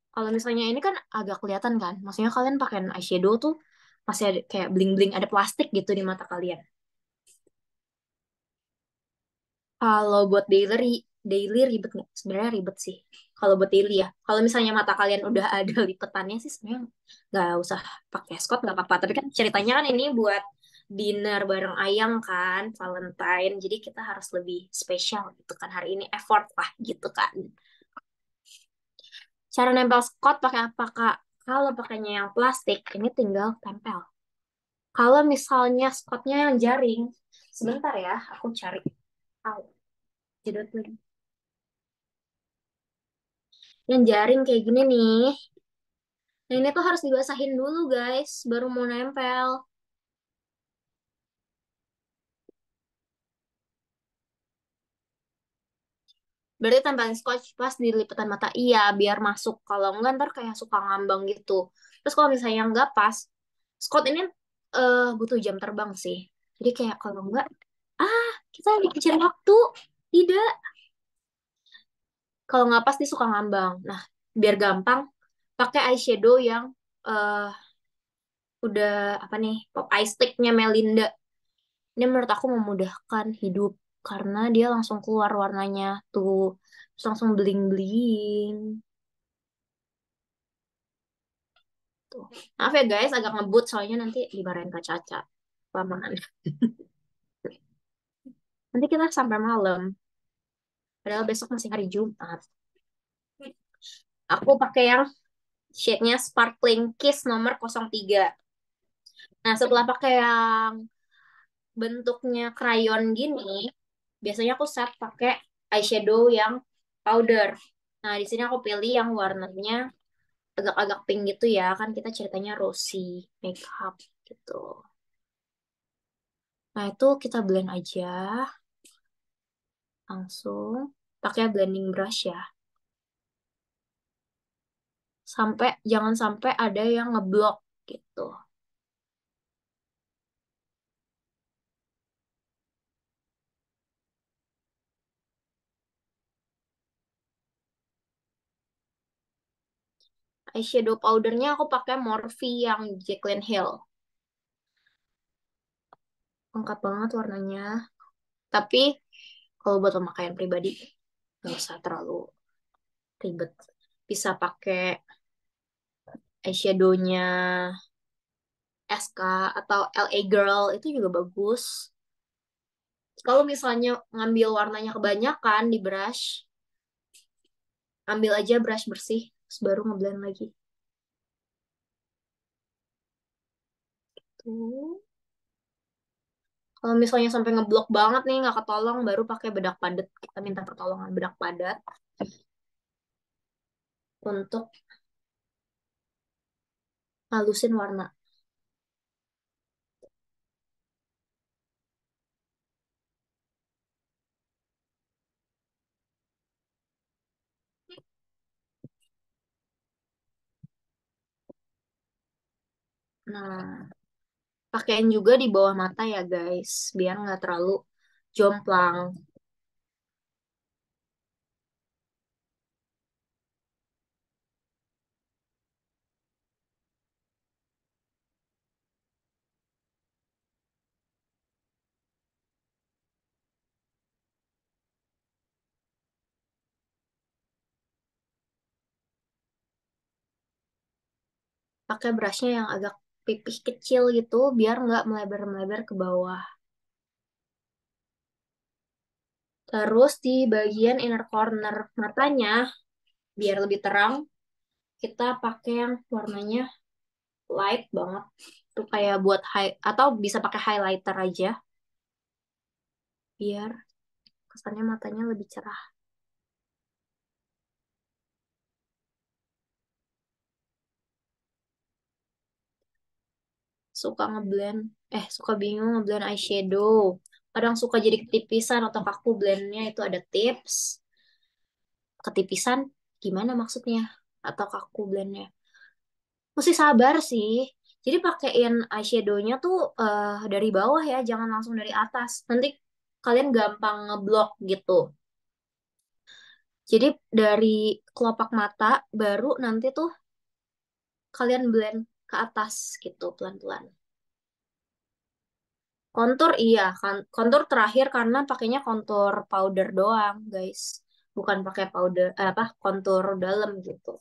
Kalau misalnya ini kan agak kelihatan kan. Maksudnya kalian pakai eyeshadow tuh masih ada kayak bling-bling, ada plastik gitu di mata kalian. Kalau buat daily ribet nggak? Sebenarnya ribet sih. Kalau buat daily ya. Kalau misalnya mata kalian udah ada lipetannya sih sebenarnya nggak usah pakai Scott nggak apa-apa. Tapi kan ceritanya kan ini buat dinner bareng Ayang kan, Valentine. Jadi kita harus lebih spesial gitu kan hari ini, effort lah gitu kan. Cara nempel Scott pakai apa, Kak? Kalau pakainya yang plastik, ini tinggal tempel. Kalau misalnya Scottnya yang jaring, sebentar ya, aku cari tahu. Jedot lagi. Yang jaring kayak gini nih. Nah, ini tuh harus dibasahin dulu, guys, baru mau nempel. Berarti tempelin scotch pas di lipatan mata. Iya, biar masuk. Kalau enggak, ntar kayak suka ngambang gitu. Terus kalau misalnya nggak pas, Scott ini butuh jam terbang sih. Jadi kayak kalau enggak, ah, kita lagi kejar waktu. Tidak. Kalau nggak pas, dia suka ngambang. Nah, biar gampang, pakai eyeshadow yang eh udah, apa nih, pop eye sticknya Melinda. Ini menurut aku memudahkan hidup. Karena dia langsung keluar warnanya tuh. Terus langsung bling-bling. Tuh. Maaf ya guys, agak ngebut soalnya nanti dimarahin Kak Caca. Kelamaan. Nanti kita sampai malam. Padahal besok masih hari Jumat. Aku pakai yang shade-nya Sparkling Kiss nomor 03. Nah, setelah pakai yang bentuknya crayon gini, biasanya aku set pakai eyeshadow yang powder. Nah, di sini aku pilih yang warnanya agak-agak pink gitu ya, kan kita ceritanya rosy makeup gitu. Nah, itu kita blend aja langsung pakai blending brush ya. Sampai jangan sampai ada yang ngeblok gitu. Eyeshadow powdernya aku pakai Morphe yang Jaclyn Hill. Lengkap banget warnanya. Tapi kalau buat pemakaian pribadi nggak usah terlalu ribet. Bisa pakai eyeshadownya SK atau LA Girl itu juga bagus. Kalau misalnya ngambil warnanya kebanyakan di brush, ambil aja brush bersih, terus baru ngeblend lagi. Tuh. Kalau misalnya sampai ngeblok banget nih, nggak ketolong, baru pakai bedak padat. Kita minta pertolongan bedak padat untuk halusin warna. Nah, pakaiin juga di bawah mata ya guys, biar nggak terlalu jomplang. Pakai brushnya yang agak pipih kecil gitu, biar nggak melebar-melebar ke bawah. Terus di bagian inner corner matanya, biar lebih terang, kita pakai yang warnanya light banget. Itu kayak buat high, atau bisa pakai highlighter aja, biar kesannya matanya lebih cerah. Suka ngeblend, suka bingung ngeblend eyeshadow. Kadang suka jadi ketipisan atau kaku blendnya, itu ada tips. Ketipisan gimana maksudnya? Atau kaku blendnya? Mesti sabar sih. Jadi pakein eyeshadownya tuh dari bawah ya, jangan langsung dari atas. Nanti kalian gampang ngeblok gitu. Jadi dari kelopak mata baru nanti tuh kalian blend ke atas gitu pelan-pelan. Kontur iya kan, kontur terakhir karena pakainya kontur powder doang, guys. Bukan pakai powder apa kontur dalam gitu.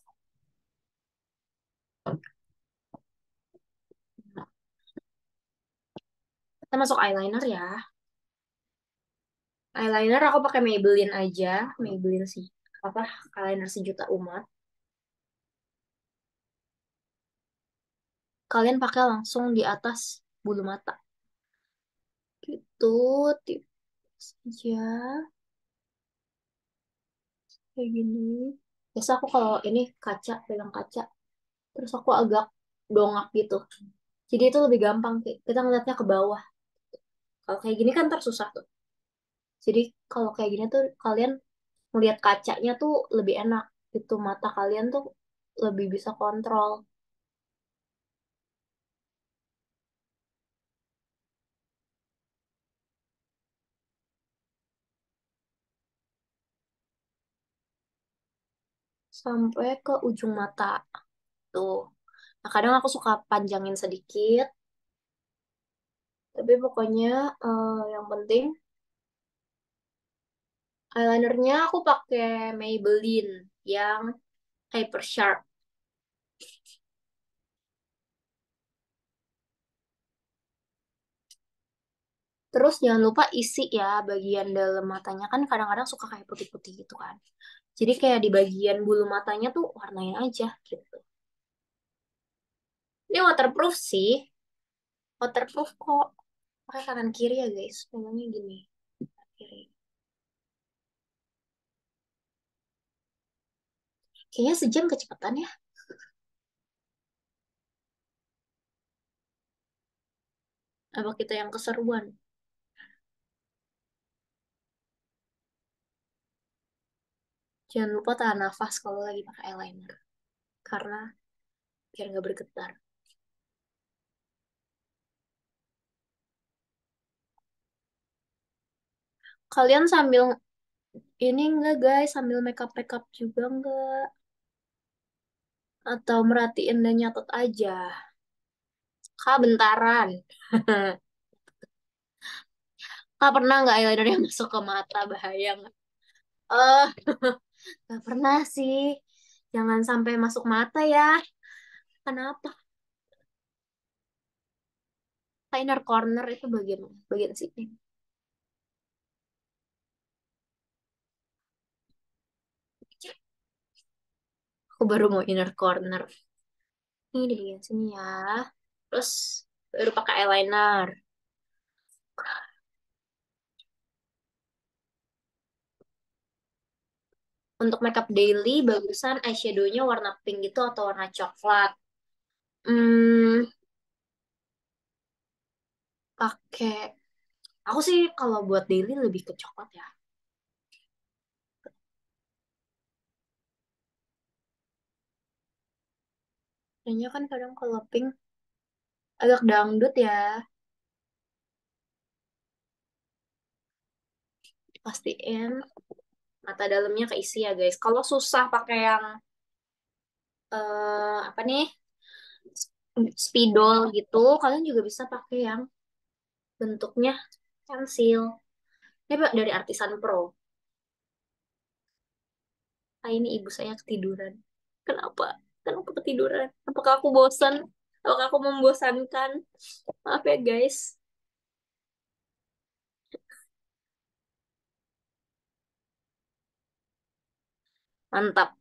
Kita masuk eyeliner ya. Eyeliner aku pakai Maybelline aja. Maybelline sih. Apa? Eyeliner sejuta umat. Kalian pakai langsung di atas bulu mata. Gitu. Tips aja. Kayak gini. Biasa aku kalau ini kaca, pegang kaca. Terus aku agak dongak gitu. Jadi itu lebih gampang. Kita ngeliatnya ke bawah. Kalau kayak gini kan tersusah tuh. Jadi kalau kayak gini tuh kalian ngeliat kacanya tuh lebih enak. Itu mata kalian tuh lebih bisa kontrol. Sampai ke ujung mata. Tuh. Nah, kadang aku suka panjangin sedikit. Tapi pokoknya yang penting eyelinernya aku pakai Maybelline yang Hyper Sharp. Terus jangan lupa isi ya bagian dalam matanya kan kadang-kadang suka kayak putih-putih gitu kan. Jadi kayak di bagian bulu matanya tuh warnain aja gitu. Ini waterproof sih, waterproof kok. Pakai kanan kiri ya guys, pegangnya gini. Kiri. Kayaknya sejam kecepatan ya. Apa kita yang keseruan? Jangan lupa tahan nafas kalau lagi pakai eyeliner. Karena biar nggak bergetar. Kalian sambil ini enggak guys, sambil makeup-makeup juga enggak? Atau merhatiin dan nyatet aja? Kak, bentaran. Kak, pernah nggak eyeliner yang masuk ke mata? Bahaya nggak? Eh, nggak pernah sih. Jangan sampai masuk mata ya. Kenapa? Inner corner itu bagian mana? Bagian sini. Aku baru mau inner corner. Ini di bagian sini ya. Terus baru pakai eyeliner. Untuk makeup daily, bagusan eyeshadow-nya warna pink gitu atau warna coklat. Hmm, pakai. Aku sih kalau buat daily lebih ke coklat ya. Kayaknya kan kadang kalau pink agak dangdut ya. Pastiin mata dalamnya keisi ya guys. Kalau susah pakai yang apa nih spidol gitu, kalian juga bisa pakai yang bentuknya pensil. Ini dari Artisan Pro. Ah, ini ibu saya ketiduran. Kenapa? Kenapa ketiduran? Apakah aku bosan? Apakah aku membosankan? Maaf ya guys. Mantap.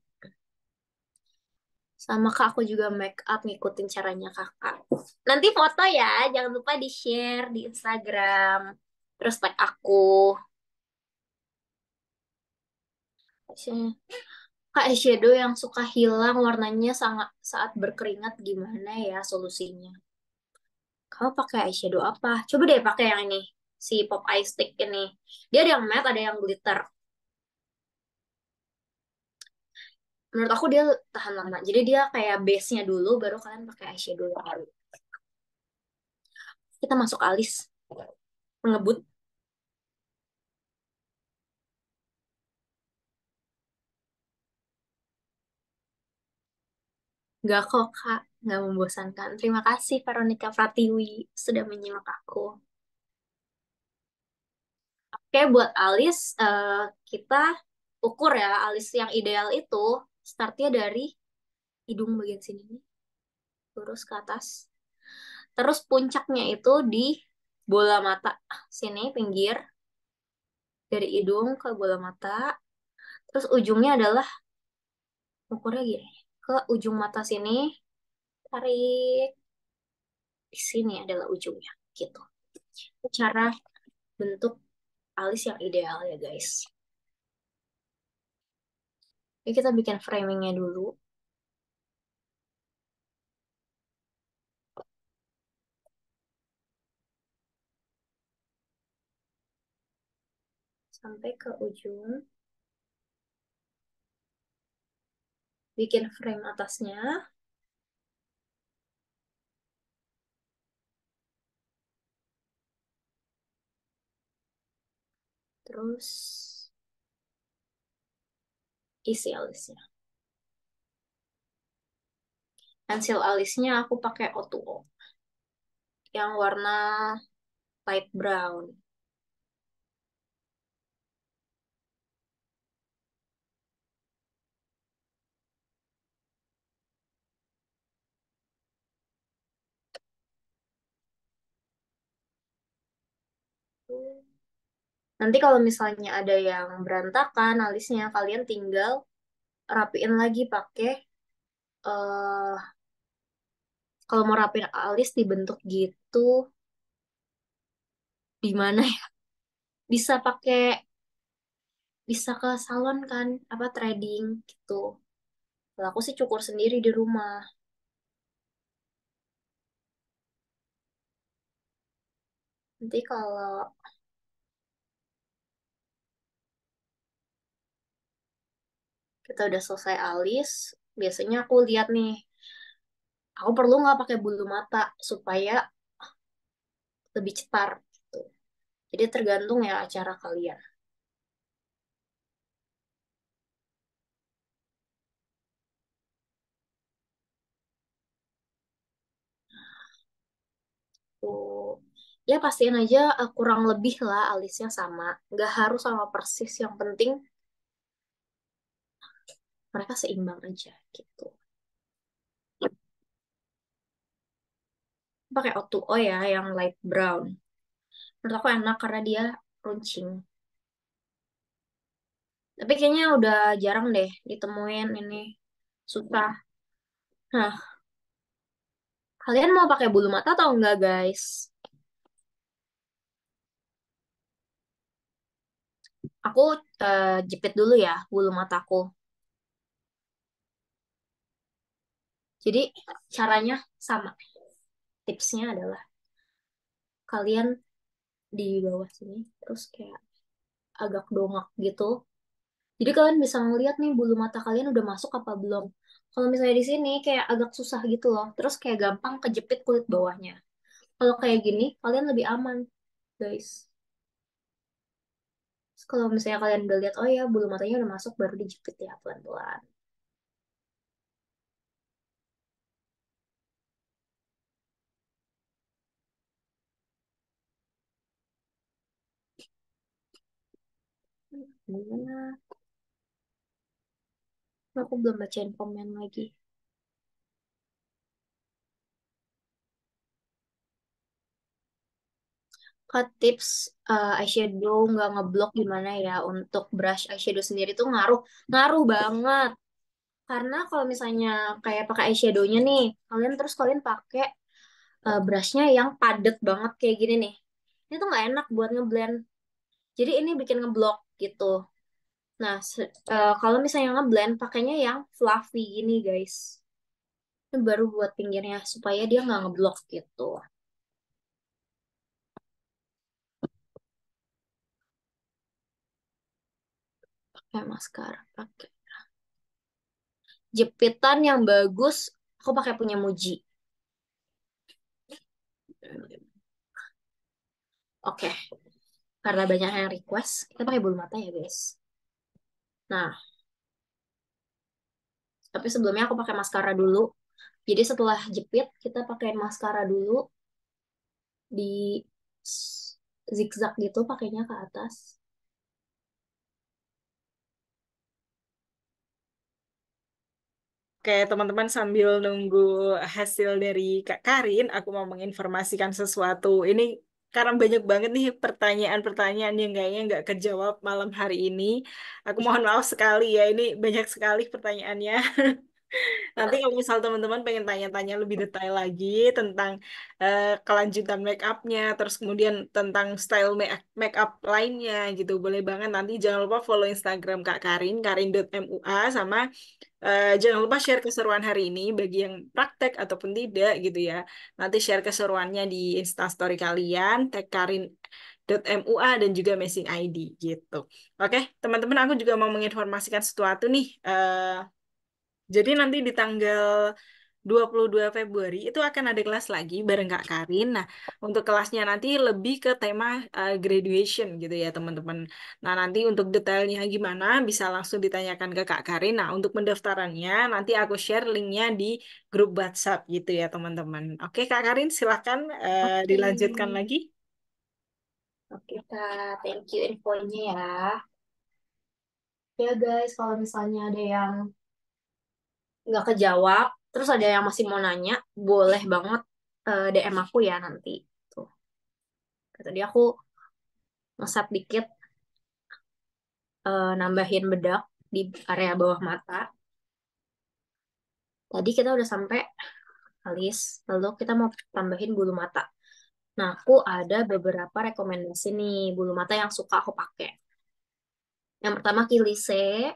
Sama kak aku juga make up ngikutin caranya kakak. Nanti foto ya, jangan lupa di-share di Instagram. Terus tag aku. Kak eyeshadow yang suka hilang warnanya sangat saat berkeringat gimana ya solusinya? Kamu pakai eyeshadow apa? Coba deh pakai yang ini, si Pop Eye Stick ini. Dia ada yang matte, ada yang glitter. Menurut aku dia tahan lama. Jadi dia kayak base-nya dulu, baru kalian pakai eyeshadow yang baru. Kita masuk alis, ngebut. Gak kok, Kak. Gak membosankan. Terima kasih, Veronica Pratiwi, sudah menyimak aku. Oke, buat alis, kita ukur ya, alis yang ideal itu startnya dari hidung bagian sini nih, lurus ke atas. Terus puncaknya itu di bola mata sini pinggir dari hidung ke bola mata. Terus ujungnya adalah ukurnya gini. Ke ujung mata sini, tarik. Di sini adalah ujungnya. Gitu. Itu cara bentuk alis yang ideal ya guys. Jadi kita bikin framingnya dulu. Sampai ke ujung. Bikin frame atasnya. Terus isi alisnya. Pensil alisnya aku pakai O2O. Yang warna light brown. Nanti kalau misalnya ada yang berantakan alisnya, kalian tinggal rapiin lagi pakai eh kalau mau rapiin alis dibentuk gitu, di mana ya? Bisa pakai bisa ke salon kan, apa threading gitu. Kalau aku sih cukur sendiri di rumah. Nanti kalau kita udah selesai alis, biasanya aku lihat nih, aku perlu nggak pakai bulu mata supaya lebih cetar gitu. Jadi tergantung ya acara kalian. Tuh. Ya pastiin aja kurang lebih lah alisnya sama. Nggak harus sama persis. Yang penting mereka seimbang aja gitu. Pakai O2O ya yang light brown. Menurut aku enak karena dia runcing. Tapi kayaknya udah jarang deh ditemuin ini. Susah. Nah, kalian mau pakai bulu mata atau enggak guys? Aku jepit dulu ya bulu mataku. Jadi caranya sama. Tipsnya adalah kalian di bawah sini terus kayak agak dongak gitu. Jadi kalian bisa ngeliat nih bulu mata kalian udah masuk apa belum. Kalau misalnya di sini kayak agak susah gitu loh. Terus kayak gampang kejepit kulit bawahnya. Kalau kayak gini kalian lebih aman, guys. Terus kalau misalnya kalian udah lihat, oh ya bulu matanya udah masuk baru dijepit ya pelan-pelan. Gimana? Aku belum bacain komen lagi. Kak, tips eyeshadow nggak ngeblok gimana ya untuk brush eyeshadow sendiri tuh ngaruh, ngaruh banget. Karena kalau misalnya kayak pakai eyeshadownya nih, kalian pakai brushnya yang padet banget kayak gini nih. Ini tuh nggak enak buat ngeblend. Jadi ini bikin ngeblok gitu. Nah, kalau misalnya ngeblend, pakainya yang fluffy gini guys. Ini baru buat pinggirnya supaya dia nggak ngeblok gitu. Pakai maskara, pakai jepitan yang bagus. Aku pakai punya Muji. Oke, karena banyak yang request, kita pakai bulu mata ya guys. Nah, tapi sebelumnya aku pakai maskara dulu. Jadi setelah jepit, kita pakai maskara dulu di zigzag gitu pakainya ke atas. Oke, teman-teman sambil nunggu hasil dari Kak Karin, aku mau menginformasikan sesuatu. Ini karena banyak banget nih pertanyaan-pertanyaan yang kayaknya nggak kejawab malam hari ini. Aku mohon maaf sekali ya, ini banyak sekali pertanyaannya. Nanti kalau misal teman-teman pengen tanya-tanya lebih detail lagi tentang kelanjutan make upnya, terus kemudian tentang style make up lainnya gitu, boleh banget. Nanti jangan lupa follow Instagram Kak Karin, karin.mua, sama jangan lupa share keseruan hari ini bagi yang praktek ataupun tidak gitu ya. Nanti share keseruannya di Instastory kalian, tag karin.mua dan juga Messing ID gitu. Oke, teman-teman, aku juga mau menginformasikan sesuatu nih. Jadi nanti di tanggal 22 Februari itu akan ada kelas lagi bareng Kak Karin. Nah, untuk kelasnya nanti lebih ke tema graduation gitu ya, teman-teman. Nah, nanti untuk detailnya gimana bisa langsung ditanyakan ke Kak Karin. Nah, untuk pendaftarannya nanti aku share linknya di grup WhatsApp gitu ya, teman-teman. Oke, Kak Karin, silakan Oke. dilanjutkan lagi. Oke, Kak. Thank you infonya ya. Ya, guys, kalau misalnya ada yang nggak kejawab, terus ada yang masih mau nanya, boleh banget DM aku ya nanti. Tuh. Tadi aku nge-save dikit, nambahin bedak di area bawah mata. Tadi kita udah sampai alis, lalu kita mau tambahin bulu mata. Nah, aku ada beberapa rekomendasi nih bulu mata yang suka aku pakai. Yang pertama Kilise,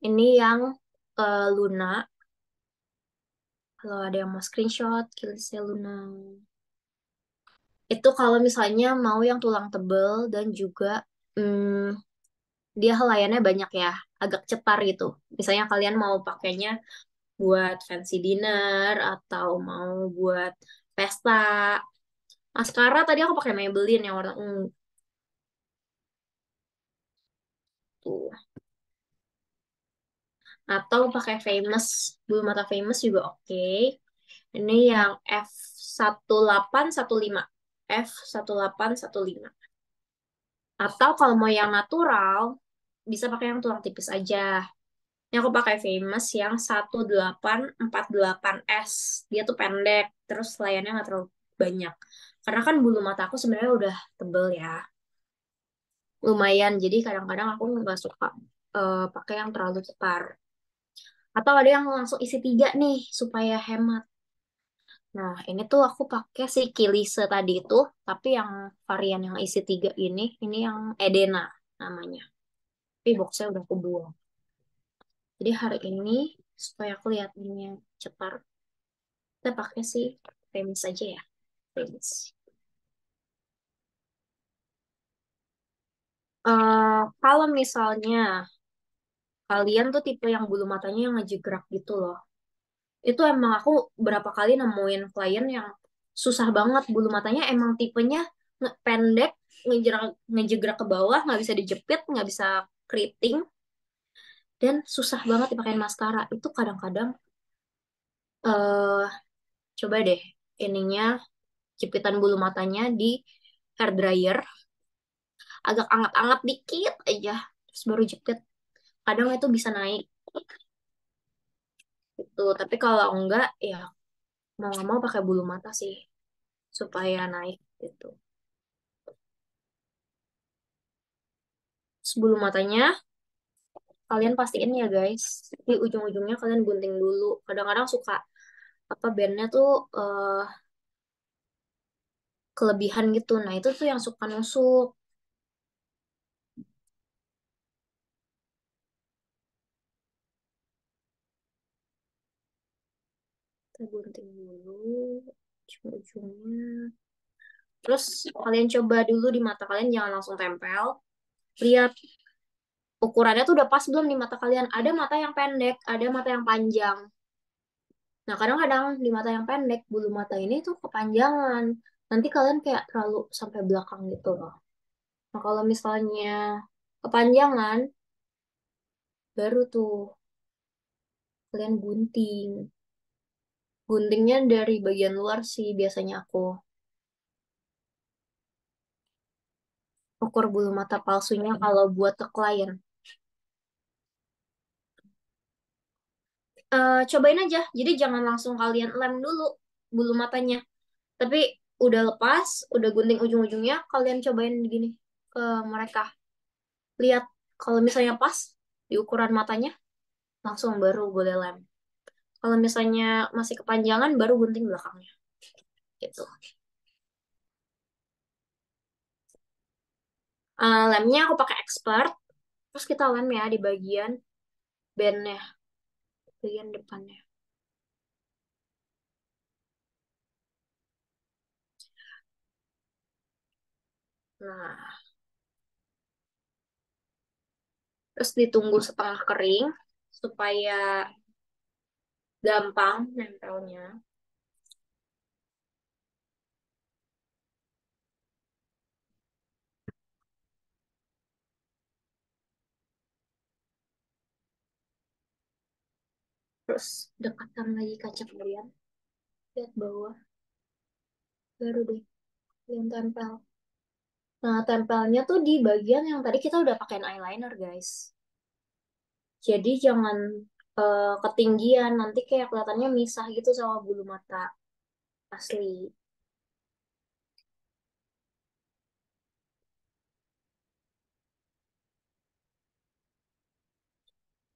ini yang Luna. Kalau ada yang mau screenshot, Kilise Luna. Itu kalau misalnya mau yang tulang tebel dan juga hmm, dia helaiannya banyak ya, agak cetar gitu. Misalnya kalian mau pakainya buat fancy dinner atau mau buat pesta. Maskara tadi aku pakai Maybelline yang warna ungu tuh. Atau pakai Famous, bulu mata Famous juga oke. Ini yang F1815. F1815. Atau kalau mau yang natural, bisa pakai yang tulang tipis aja. Ini aku pakai Famous yang 1848S. Dia tuh pendek, terus layarnya nggak terlalu banyak. Karena kan bulu mata aku sebenarnya udah tebel ya. Lumayan, jadi kadang-kadang aku nggak suka pakai yang terlalu cetar. Atau ada yang langsung isi tiga nih, supaya hemat. Nah, ini tuh aku pakai si Kilise tadi itu, tapi yang varian yang isi tiga ini yang Edena namanya. Tapi boxnya udah aku buang. Jadi hari ini, supaya aku lihat ini cetar, kita pakai si Remis aja ya. Remis. Kalau misalnya kalian tuh tipe yang bulu matanya yang ngejegrak gitu loh. Itu emang aku berapa kali nemuin klien yang susah banget bulu matanya emang tipenya pendek, ngejegrak, ngejegrak ke bawah, nggak bisa dijepit, nggak bisa keriting, dan susah banget dipakai maskara. Itu kadang-kadang eh coba deh ininya jepitan bulu matanya di hair dryer agak anget-anget dikit aja terus baru jepit. Kadang itu bisa naik gitu. Tapi kalau enggak ya mau nggak mau pakai bulu mata sih supaya naik gitu. Terus bulu matanya kalian pastiin ya guys di ujung-ujungnya kalian gunting dulu. Kadang-kadang suka apa bandnya tuh eh, kelebihan gitu. Nah itu tuh yang suka nusuk. Kita gunting dulu ujung-ujungnya. Terus kalian coba dulu di mata kalian jangan langsung tempel. Lihat ukurannya tuh udah pas belum di mata kalian. Ada mata yang pendek, ada mata yang panjang. Nah, kadang-kadang di mata yang pendek, bulu mata ini tuh kepanjangan. Nanti kalian kayak terlalu sampai belakang gitu loh. Nah, kalau misalnya kepanjangan, baru tuh kalian gunting. Guntingnya dari bagian luar sih biasanya aku. Ukur bulu mata palsunya kalau buat ke klien. Cobain aja. Jadi jangan langsung kalian lem dulu bulu matanya. Tapi udah lepas, udah gunting ujung-ujungnya, kalian cobain gini ke mereka. Lihat kalau misalnya pas di ukuran matanya, langsung baru boleh lem. Kalau misalnya masih kepanjangan, baru gunting belakangnya. Gitu. Lemnya aku pakai expert, terus kita lem ya di bagian bandnya, bagian depannya. Nah, terus ditunggu setengah kering supaya gampang nempelnya. Terus dekatkan lagi kaca kalian, lihat bawah, baru deh kalian tempel. Nah, tempelnya tuh di bagian yang tadi kita udah pakein eyeliner, guys. Jadi jangan ketinggian, nanti kayak kelihatannya misah gitu sama bulu mata asli.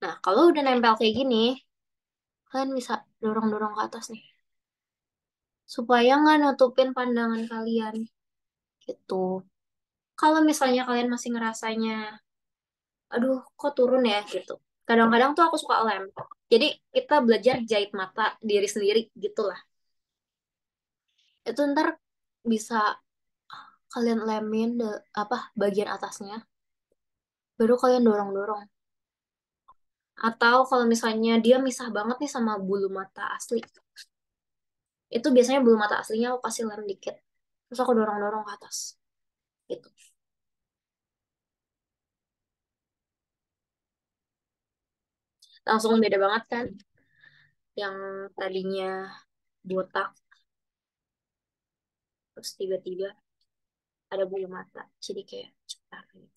Nah, kalau udah nempel kayak gini, kalian bisa dorong-dorong ke atas nih, supaya nggak nutupin pandangan kalian, gitu. Kalau misalnya kalian masih ngerasanya, aduh, kok turun ya, gitu. Kadang-kadang tuh aku suka lem. Jadi kita belajar jahit mata diri sendiri, gitu lah. Itu ntar bisa kalian lemin apa bagian atasnya, baru kalian dorong-dorong. Atau kalau misalnya dia misah banget nih sama bulu mata asli, itu biasanya bulu mata aslinya aku kasih lem dikit, terus aku dorong-dorong ke atas, gitu. Langsung beda banget kan, yang tadinya botak, terus tiba-tiba ada bulu mata, jadi kayak cetar gitu.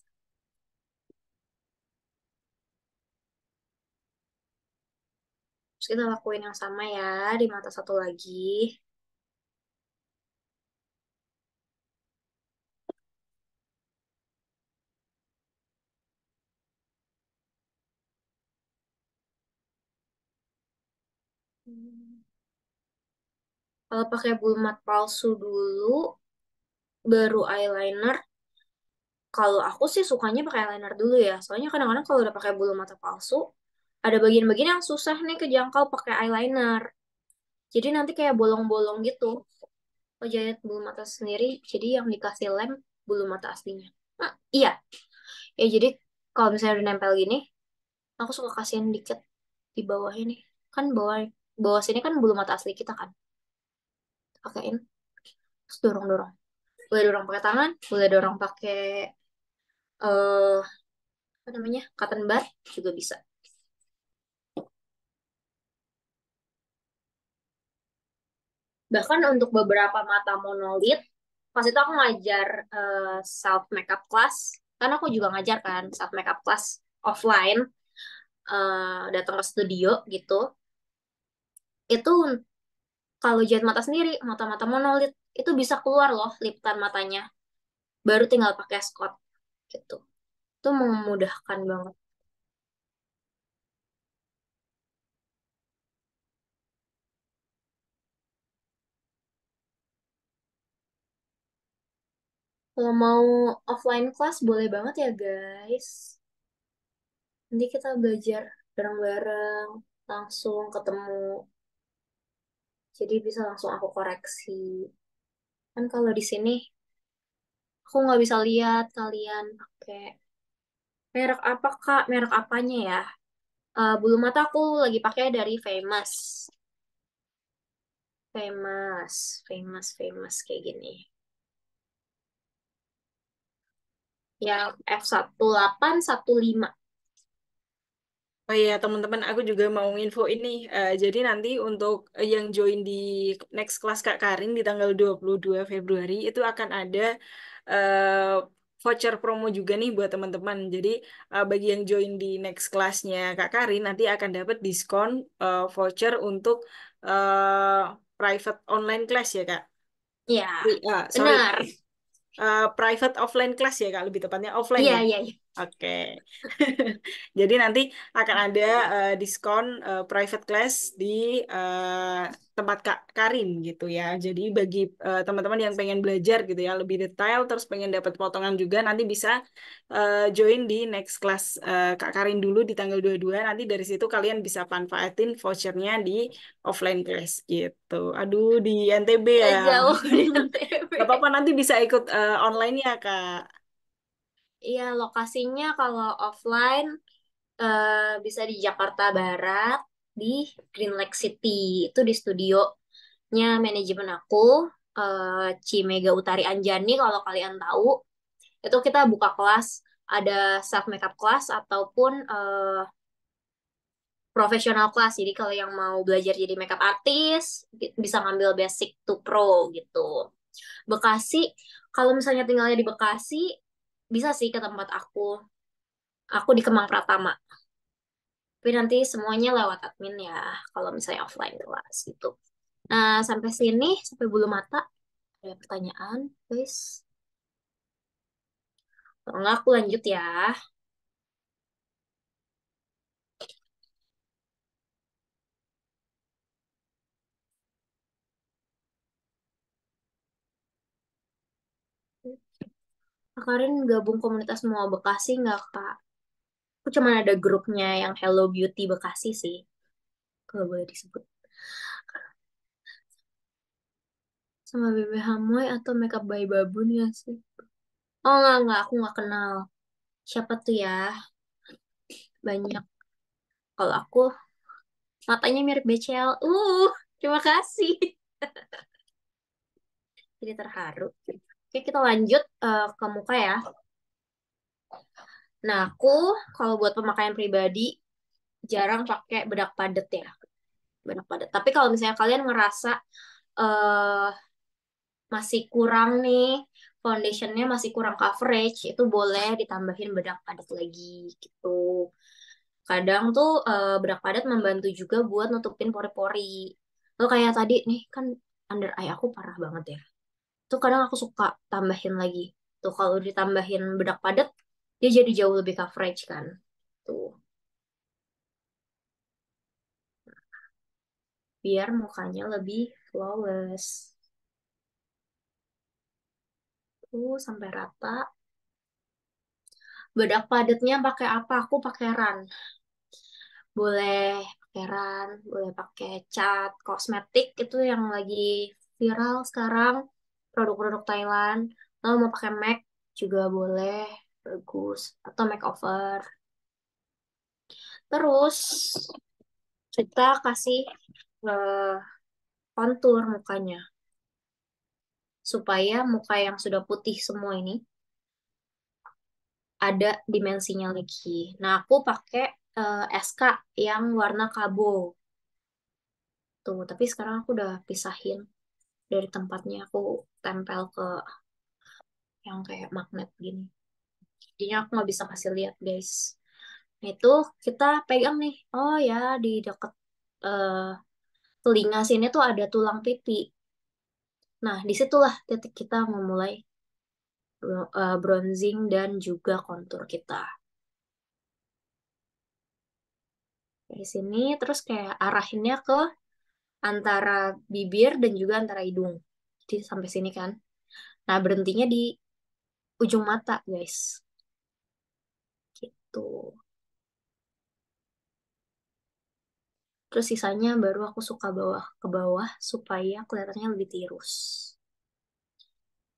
Terus kita lakuin yang sama ya di mata satu lagi. Hmm. Kalau pakai bulu mata palsu dulu, baru eyeliner. Kalau aku sih sukanya pakai eyeliner dulu ya. Soalnya kadang-kadang kalau udah pakai bulu mata palsu, ada bagian-bagian yang susah nih kejangkau pakai eyeliner. Jadi nanti kayak bolong-bolong gitu. Jahit bulu mata sendiri, jadi yang dikasih lem bulu mata aslinya. Nah, iya. Ya jadi kalau misalnya udah nempel gini, aku suka kasihin dikit di bawah ini. Kan bawah bawah sini kan bulu mata asli kita kan. Pakein, terus dorong-dorong. Boleh dorong pakai tangan, boleh dorong pakai eh apa namanya? Cotton bud juga bisa. Bahkan untuk beberapa mata monolit, pas itu aku ngajar self makeup class, kan aku juga ngajar kan self makeup class offline, datang ke studio gitu. Itu kalau jahit mata sendiri, mata-mata monolit itu bisa keluar loh liptan matanya. Baru tinggal pakai Scott gitu. Itu memudahkan banget. Kalau mau offline class boleh banget ya guys. Nanti kita belajar bareng-bareng, langsung ketemu. Jadi bisa langsung aku koreksi. Kan kalau di sini aku nggak bisa lihat kalian pakai merek apa Kak, merek apanya ya? Bulu mata aku lagi pakai dari Famous. Famous kayak gini. Yang F1815. Oh iya, teman-teman, aku juga mau info ini. Jadi nanti untuk yang join di next class Kak Karin di tanggal 22 Februari itu akan ada voucher promo juga nih buat teman-teman. Jadi bagi yang join di next classnya Kak Karin nanti akan dapat diskon voucher untuk private online class ya Kak. Ya, Sorry, benar. private offline class ya Kak, lebih tepatnya offline Iya, ya. iya, iya. Oke. Jadi nanti akan ada diskon private class di tempat Kak Karin gitu ya. Jadi bagi teman-teman yang pengen belajar gitu ya lebih detail terus pengen dapat potongan juga nanti bisa join di next class Kak Karin dulu di tanggal 22. Nanti dari situ kalian bisa manfaatin vouchernya di offline class gitu. Aduh di NTB ya. Jauh di NTB. Gak apa-apa nanti bisa ikut online ya Kak. Iya, lokasinya kalau offline bisa di Jakarta Barat, di Green Lake City. Itu di studionya manajemen aku, Cimega Utari Anjani kalau kalian tahu. Itu kita buka kelas, ada self makeup class ataupun professional class. Jadi kalau yang mau belajar jadi makeup artist, bisa ngambil basic to pro gitu. Bekasi, kalau misalnya tinggalnya di Bekasi, bisa sih ke tempat aku. Aku di Kemang Pratama. Tapi nanti semuanya lewat admin ya, kalau misalnya offline kelas gitu. Nah, sampai sini, sampai bulu mata, ada pertanyaan, guys. Kalau nggak aku lanjut ya. Kak Karin gabung komunitas semua Bekasi nggak, Kak? Aku cuma ada grupnya yang Hello Beauty Bekasi sih, kalau boleh disebut. Sama Bebe Hamoy atau Makeup by Babun ya sih? Oh, nggak, aku nggak kenal. Siapa tuh ya? Banyak. Kalau aku, matanya mirip BCL. Terima kasih. Jadi terharu. Oke, kita lanjut ke muka ya. Nah, aku kalau buat pemakaian pribadi jarang pakai bedak padat ya, bedak padat. Tapi kalau misalnya kalian ngerasa eh masih kurang nih, foundationnya masih kurang coverage, itu boleh ditambahin bedak padat lagi gitu. Kadang tuh bedak padat membantu juga buat nutupin pori-pori. Lo kayak tadi nih kan under eye aku parah banget ya. Tuh kadang aku suka tambahin lagi. Tuh kalau ditambahin bedak padat, dia jadi jauh lebih coverage kan. Tuh, biar mukanya lebih flawless. Tuh, sampai rata. Bedak padatnya pakai apa? Aku pakai RAN. Boleh pakai RAN, boleh pakai cat kosmetik itu yang lagi viral sekarang. Produk-produk Thailand. Kalau mau pakai MAC juga boleh, bagus. Atau makeover. Terus kita kasih eh, kontur mukanya supaya muka yang sudah putih semua ini ada dimensinya lagi. Nah, aku pakai SK yang warna kabo tuh, tapi sekarang aku udah pisahin dari tempatnya, aku tempel ke yang kayak magnet gini. Jadinya aku nggak bisa kasih lihat, guys. Nah, itu kita pegang nih. Oh ya, di deket eh, telinga sini tuh ada tulang pipi. Nah, disitulah titik kita memulai bronzing dan juga kontur kita. Dari sini terus kayak arahinnya ke antara bibir dan juga antara hidung. Jadi sampai sini kan. Nah, berhentinya di ujung mata, guys. Gitu. Terus sisanya baru aku suka bawah ke bawah supaya kelihatannya lebih tirus.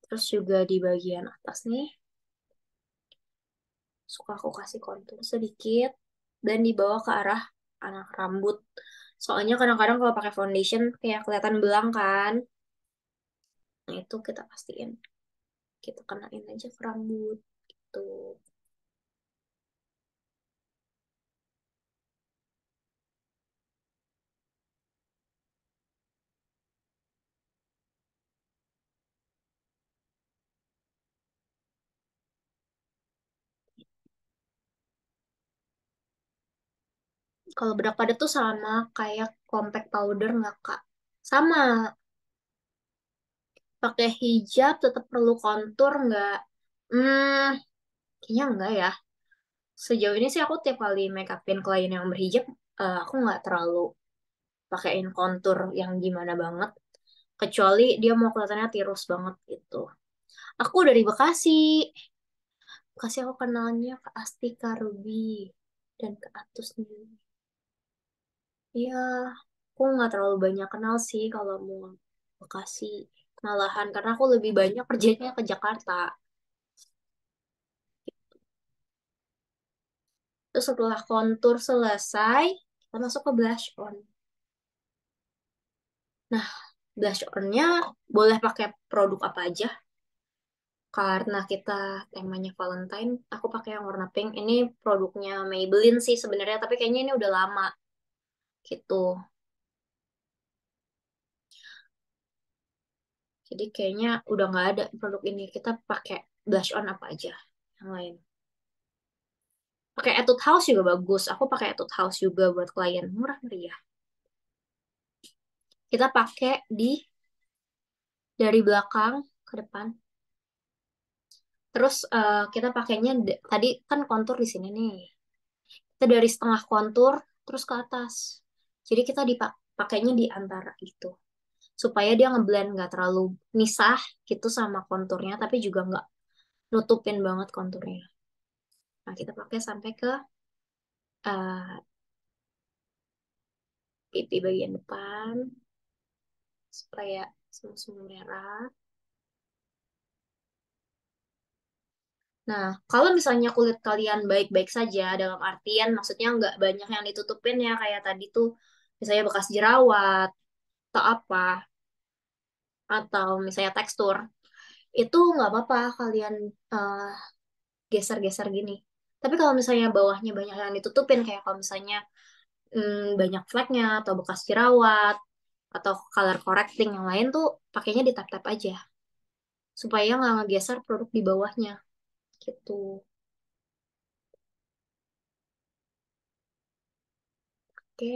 Terus juga di bagian atas nih, suka aku kasih kontur sedikit dan dibawa ke arah anak rambut. Soalnya kadang-kadang kalau pakai foundation kayak kelihatan belang kan. Nah, itu kita pastiin. Kita kenain aja ke rambut. Gitu. Kalau bedak padat tuh sama kayak compact powder nggak, Kak? Sama. Pakai hijab tetap perlu kontur nggak? Hmm, kayaknya enggak ya. Sejauh ini sih aku tiap kali make upin klien yang berhijab, aku nggak terlalu pakein kontur yang gimana banget. Kecuali dia mau kelihatannya tirus banget gitu. Aku dari Bekasi. Bekasi aku kenalnya ke Astika Ruby dan ke Atus nih. Iya, aku nggak terlalu banyak kenal sih kalau mau Bekasi. Malahan karena aku lebih banyak kerjanya ke Jakarta. Terus setelah kontur selesai, kita masuk ke blush on. Nah, blush onnya boleh pakai produk apa aja. Karena kita temanya Valentine, aku pakai yang warna pink. Ini produknya Maybelline sih sebenarnya, tapi kayaknya ini udah lama gitu. Jadi kayaknya udah nggak ada produk ini. Kita pakai blush on apa aja yang lain. Pakai Etude House juga bagus. Aku pakai Etude House juga buat klien. Murah meriah. Kita pakai dari belakang ke depan. Terus kita pakainya tadi kan kontur di sini nih. Kita dari setengah kontur terus ke atas. Jadi kita dipakainya di antara itu. Supaya dia ngeblend nggak terlalu misah gitu sama konturnya, tapi juga nggak nutupin banget konturnya. Nah, kita pakai sampai ke eh, pipi bagian depan supaya semu-semu merah. Nah, kalau misalnya kulit kalian baik-baik saja, dalam artian maksudnya nggak banyak yang ditutupin ya, kayak tadi tuh, misalnya bekas jerawat, atau apa, atau misalnya tekstur, itu nggak apa-apa kalian eh, geser-geser gini. Tapi kalau misalnya bawahnya banyak yang ditutupin, kayak kalau misalnya banyak fleknya, atau bekas jerawat, atau color correcting yang lain tuh, pakainya di tap-tap aja, supaya nggak ngegeser produk di bawahnya, gitu. Oke.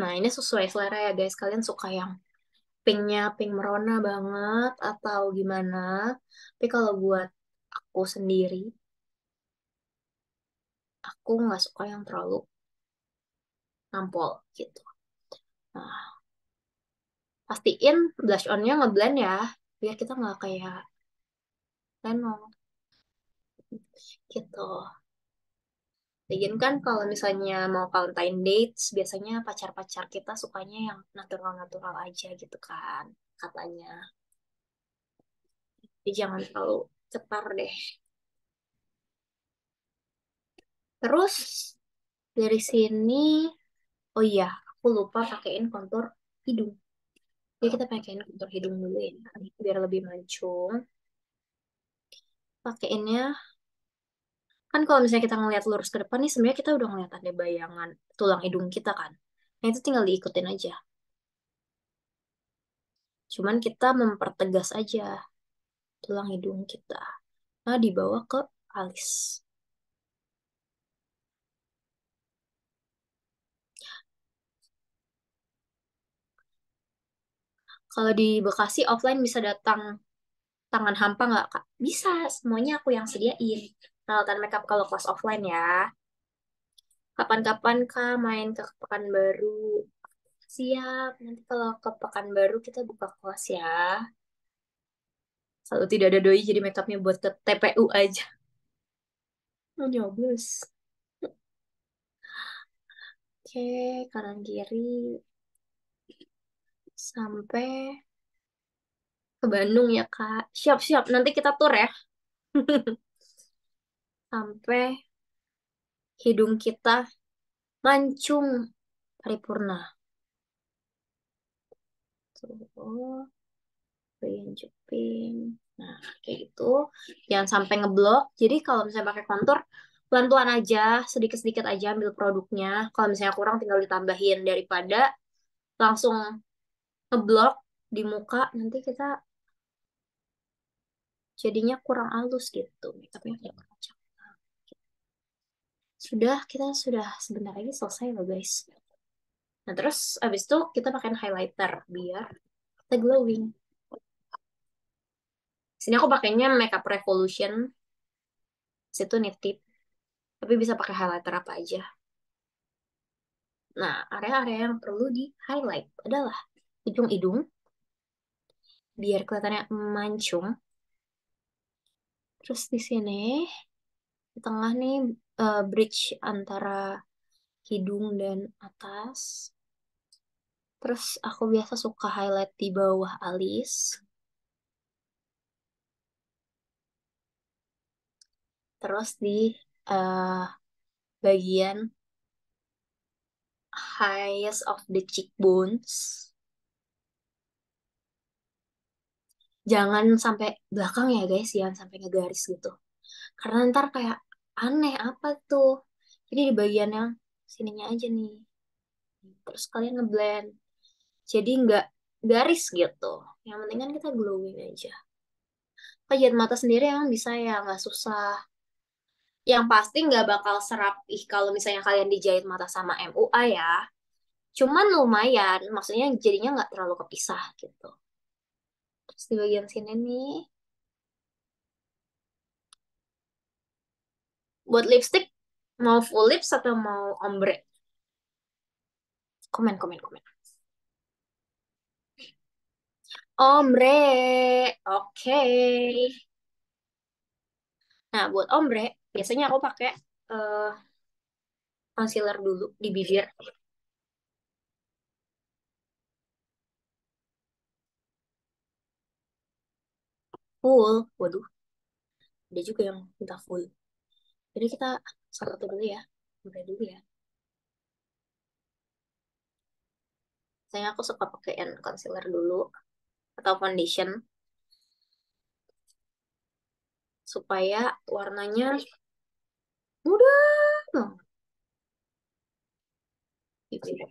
Nah, ini sesuai selera ya guys. Kalian suka yang pinknya pink merona banget atau gimana? Tapi kalau buat aku sendiri, aku nggak suka yang terlalu nampol gitu. Nah, pastiin blush onnya ngeblend ya, biar kita nggak kayak lenong gitu. Lagian kan kalau misalnya mau Valentine dates, biasanya pacar-pacar kita sukanya yang natural-natural aja gitu kan, katanya. Jadi jangan terlalu cetar deh. Terus dari sini, oh iya, aku lupa pakein kontur hidung. Jadi kita pakein kontur hidung dulu ya, biar lebih mancung. Pakeinnya, kan kalau misalnya kita ngeliat lurus ke depan nih, sebenarnya kita udah ngeliat ada bayangan tulang hidung kita kan. Nah itu tinggal diikutin aja. Cuman kita mempertegas aja tulang hidung kita. Nah dibawa ke alis. Kalau di Bekasi offline bisa datang tangan hampa nggak Kak? Bisa, semuanya aku yang sediain. Peralatan makeup kalau kelas offline ya. Kapan-kapan Kak main ke Pekanbaru. Siap, nanti kalau ke Pekanbaru kita buka kelas ya. Selalu tidak ada doi, jadi makeupnya buat ke TPU aja. Mau nyoblos. Oke, kanan kiri sampai ke Bandung ya Kak. Siap-siap, nanti kita tur ya. Sampai hidung kita mancung paripurna. Tuh, bagian jeping. Nah, kayak gitu. Jangan sampai ngeblok. Jadi kalau misalnya pakai kontur, pelan-pelan aja, sedikit-sedikit aja ambil produknya. Kalau misalnya kurang tinggal ditambahin daripada langsung ngeblok di muka, nanti kita jadinya kurang halus gitu. Makeupnya kayak kurang cakep. Kita sudah sebentar lagi selesai loh guys. Nah, terus abis itu kita pakai highlighter biar kita glowing. Sini aku pakainya Makeup Revolution. Situ nitip. Tapi bisa pakai highlighter apa aja. Nah, area-area yang perlu di highlight adalah ujung hidung, biar kelihatannya mancung. Terus di sini, di tengah nih, bridge antara hidung dan atas. Terus aku biasa suka highlight di bawah alis. Terus di eh, bagian highest of the cheekbones. Jangan sampai belakang ya guys, jangan sampai ngegaris gitu. Karena ntar kayak aneh apa tuh. Jadi di bagian yang sininya aja nih. Terus kalian ngeblend. Jadi nggak garis gitu. Yang penting kan kita glowing aja. Kalau mata sendiri emang bisa ya, nggak susah. Yang pasti nggak bakal serapih kalau misalnya kalian dijahit mata sama MUA ya. Cuman lumayan, maksudnya jadinya nggak terlalu kepisah gitu. Terus di bagian sini nih, buat lipstick, mau full lips atau mau ombre? Komen, komen, komen. Ombre, oke. Nah, buat ombre, biasanya aku pakai eh, concealer dulu di bibir. Full, waduh, ada juga yang minta full. Jadi kita satu dulu ya, ombre dulu ya. Saya aku suka pakaiin concealer dulu atau foundation supaya warnanya mudah banget. Gitu ya.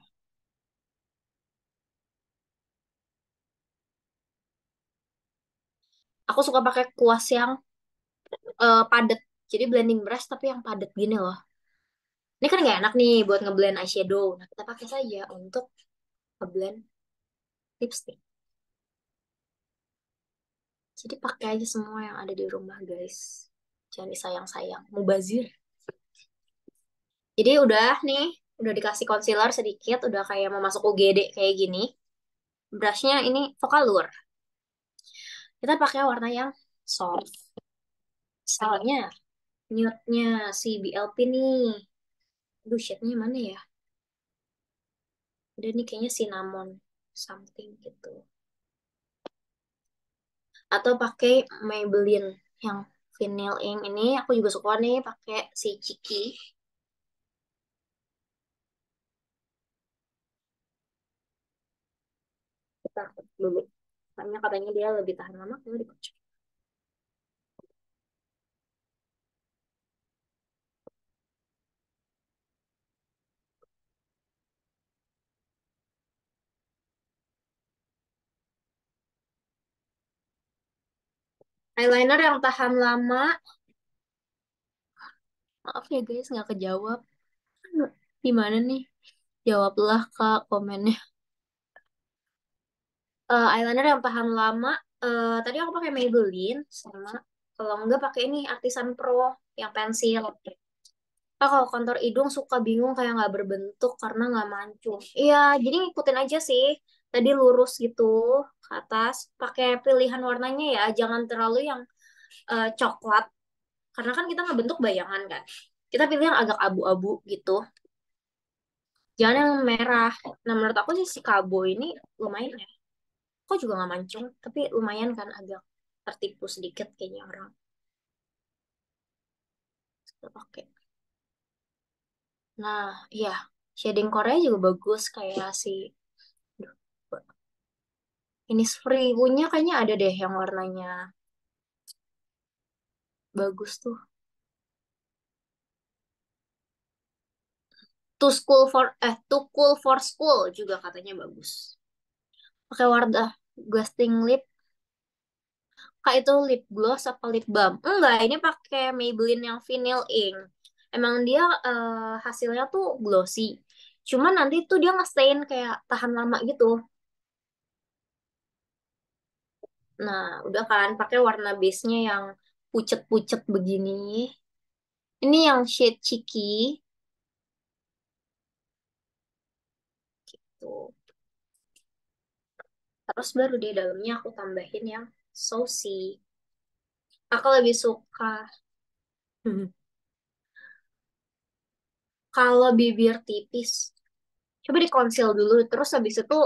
Aku suka pakai kuas yang padat. Jadi blending brush tapi yang padat gini loh. Ini kan nggak enak nih buat ngeblend eyeshadow. Nah, kita pakai saja untuk ngeblend lipstick. Jadi pakai aja semua yang ada di rumah, guys. Jangan disayang-sayang. Mubazir. Jadi udah dikasih concealer sedikit, udah kayak mau masuk UGD kayak gini. Brushnya ini Vocaloid. Kita pakai warna yang soft. Soalnya nude-nya si BLP nih. Aduh, shade-nya mana ya? Udah nih kayaknya cinnamon something gitu. Atau pakai Maybelline yang Vinyl Ink ini aku juga suka nih pakai si Chiki. Kita kocok dulu. Karena katanya dia lebih tahan lama kalau dikocok. Eyeliner yang tahan lama. Maaf ya guys, nggak kejawab. Gimana nih? Jawablah Kak komennya. Eyeliner yang tahan lama. Tadi aku pakai Maybelline sama kalau enggak pakai ini Artisan Pro yang pensil. Kalau kontur hidung suka bingung kayak nggak berbentuk karena nggak mancung. Iya, jadi ngikutin aja sih. Tadi lurus gitu ke atas. Pakai pilihan warnanya ya, jangan terlalu yang coklat. Karena kan kita ngebentuk bayangan kan. Kita pilih yang agak abu-abu gitu. Jangan yang merah. Nah, menurut aku sih si Kabo ini lumayan ya. Kok juga nggak mancung, tapi lumayan kan agak tertipu sedikit kayaknya orang. Oke. Nah, iya. Shading Korea juga bagus kayak si Aduh, ini Free punya kayaknya ada deh yang warnanya bagus tuh. Too Cool for School juga katanya bagus. Pakai warna ghosting lip. Kak itu lip gloss apa lip balm? Enggak, ini pakai Maybelline yang Vinyl Ink. emang dia hasilnya tuh glossy. Cuman nanti tuh dia nge-stain kayak tahan lama gitu. Nah, udah kan pakai warna base-nya yang pucet-pucet begini. Ini yang shade Cheeky tuh. Terus baru di dalamnya aku tambahin yang saucy. Aku lebih suka kalau bibir tipis. Coba di conceal dulu, terus habis itu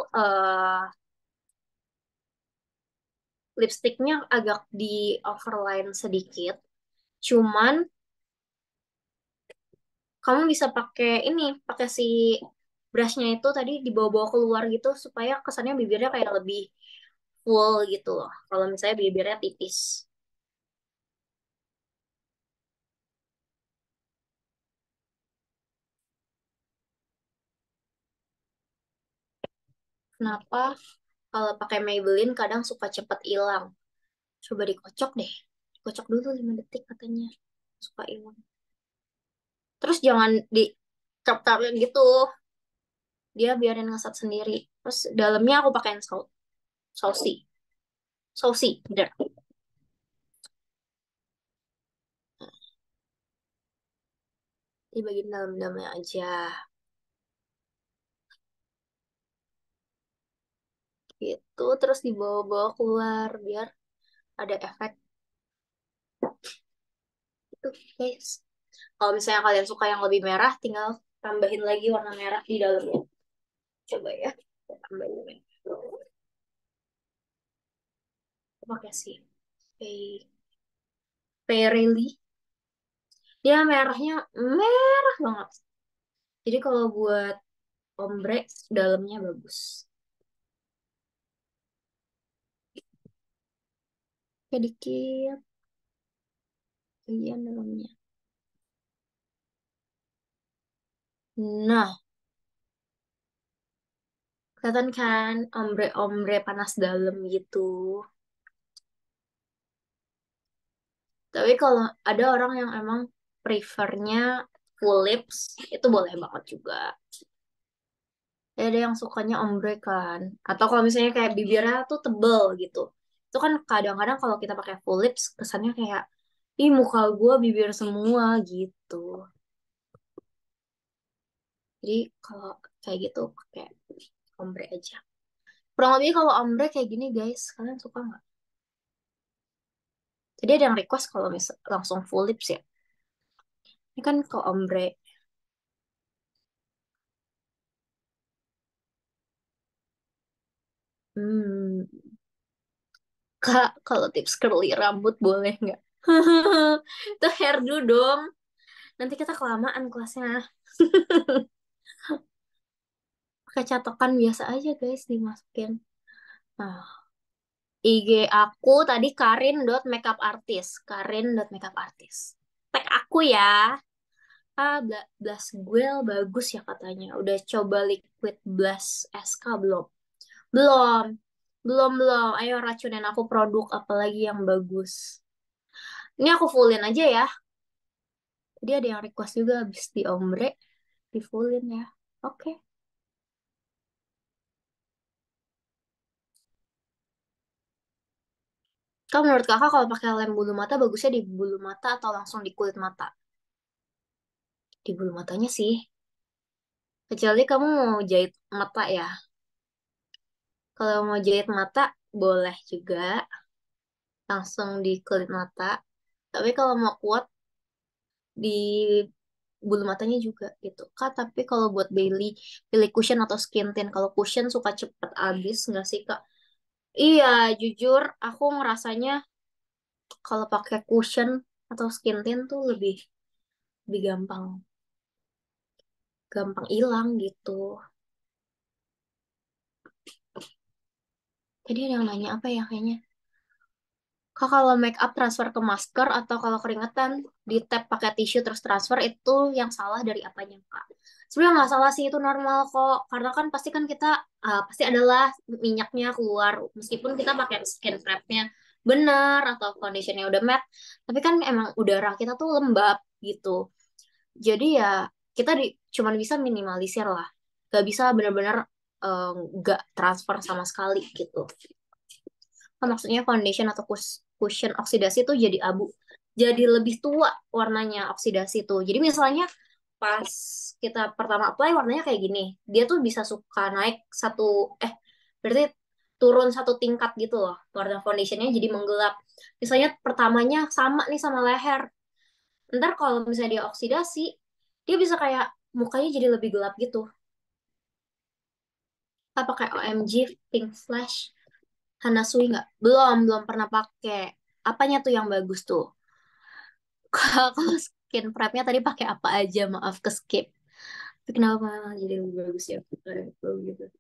lipstiknya agak di overline sedikit. Cuman kamu bisa pakai ini, pakai si brushnya itu tadi dibawa-bawa keluar gitu supaya kesannya bibirnya kayak lebih full gitu loh. Kalau misalnya bibirnya tipis. Kenapa kalau pakai Maybelline kadang suka cepet hilang? Coba dikocok deh. Dikocok dulu 5 detik katanya. Suka hilang. Terus jangan di cap gitu. Dia biarin ngesat sendiri. Terus dalamnya aku pakein sausi. Sausi, bener. Di bagian dalam-dalamnya aja. Gitu. Terus dibawa-bawa keluar biar ada efek itu, guys. Kalau misalnya kalian suka yang lebih merah, tinggal tambahin lagi warna merah di dalamnya. Coba ya. Kita tambahin. Pakai sih. Pearly. Dia merahnya merah banget. Jadi kalau buat ombre, dalamnya bagus. Kayak dikit. Bagian dalamnya. Nah, kelihatan kan ombre-ombre panas dalam gitu. Tapi kalau ada orang yang emang prefernya full lips, itu boleh banget juga. Ada yang sukanya ombre kan. Atau kalau misalnya kayak bibirnya tuh tebel gitu. Itu kan kadang-kadang kalau kita pakai full lips, kesannya kayak, ih muka gue bibir semua gitu. Jadi kalau kayak gitu pakai ombre aja. Kurang lebih kalau ombre kayak gini guys, kalian suka nggak? Jadi ada yang request kalau misal langsung full lips ya. Ini kan ke ombre. Hmm, Kak, kalau tips curly rambut boleh nggak? Itu hairdo dong. Nanti kita kelamaan kelasnya. Pakai catokan biasa aja guys dimasukin. Nah, IG aku tadi karin.makeupartist. Karin.makeupartist. Tag aku ya. Blush Gwel bagus ya katanya. Udah coba liquid blush SK belum? Belum. Belum. Ayo racunin aku produk apalagi yang bagus. Ini aku fullin aja ya. Tadi ada yang request juga habis di ombre. Di fullin ya. Oke. Kalau menurut kakak kalau pakai lem bulu mata bagusnya di bulu mata atau langsung di kulit mata? Di bulu matanya sih. Kecuali kamu mau jahit mata ya. Kalau mau jahit mata boleh juga langsung di kulit mata. Tapi kalau mau kuat di bulu matanya juga gitu. Kak, tapi kalau buat daily pilih cushion atau skin tint. Kalau cushion suka cepet habis nggak sih, Kak? Iya, jujur aku ngerasanya kalau pakai cushion atau skin tint tuh lebih lebih gampang gampang hilang gitu. Tadi ada yang nanya apa ya kayaknya? Kak, kalau make up transfer ke masker atau kalau keringetan di tap pakai tisu terus transfer itu yang salah dari apanya, Kak? Sebenarnya nggak salah sih itu normal kok. Karena kan pasti kan kita pasti adalah minyaknya keluar meskipun kita pakai skin prep-nya benar atau conditionnya udah matte, tapi kan emang udara kita tuh lembab gitu. Jadi ya kita cuman bisa minimalisir lah. Gak bisa benar-benar nggak transfer sama sekali gitu. Kan maksudnya foundation atau cushion oksidasi itu jadi abu. Jadi lebih tua warnanya oksidasi tuh. Jadi misalnya pas kita pertama apply warnanya kayak gini. Dia tuh bisa suka naik berarti turun satu tingkat gitu loh. Warna foundationnya jadi menggelap. Misalnya pertamanya sama nih sama leher. Ntar kalau misalnya dia oksidasi, dia bisa kayak mukanya jadi lebih gelap gitu. Kita pakai OMG Pink Flash Hanasui nggak? Belum pernah pakai. Apanya tuh yang bagus tuh? Kalau skin prepnya tadi pakai apa aja? Maaf ke skip. Tapi kenapa malah jadi lebih bagus ya? Gitu.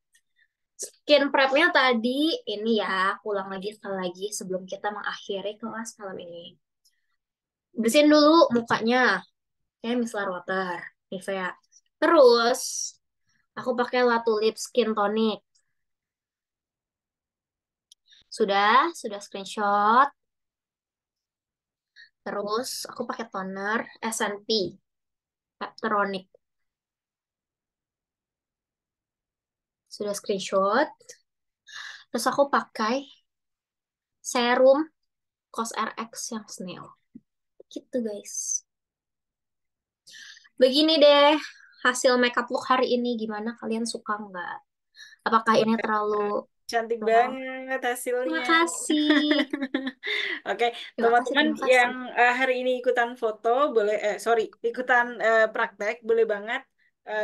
Skin prepnya tadi ini ya, ulang lagi sekali lagi sebelum kita mengakhiri kelas malam ini. Bersihin dulu mukanya, kayak micellar water, Nivea. Terus aku pakai Latu Lip Skin Tonic. Sudah screenshot. Terus aku pakai toner SNP Pepperonic. Sudah screenshot. Terus aku pakai serum COSRX yang snail. Gitu guys. Begini deh hasil makeup look hari ini. Gimana kalian suka nggak? Apakah ini Wah, terlalu cantik wow? banget Terima hasilnya. kasih. Oke, Terima kasih, teman-teman terima yang kasih. hari ini ikutan foto boleh, sorry, ikutan praktek boleh banget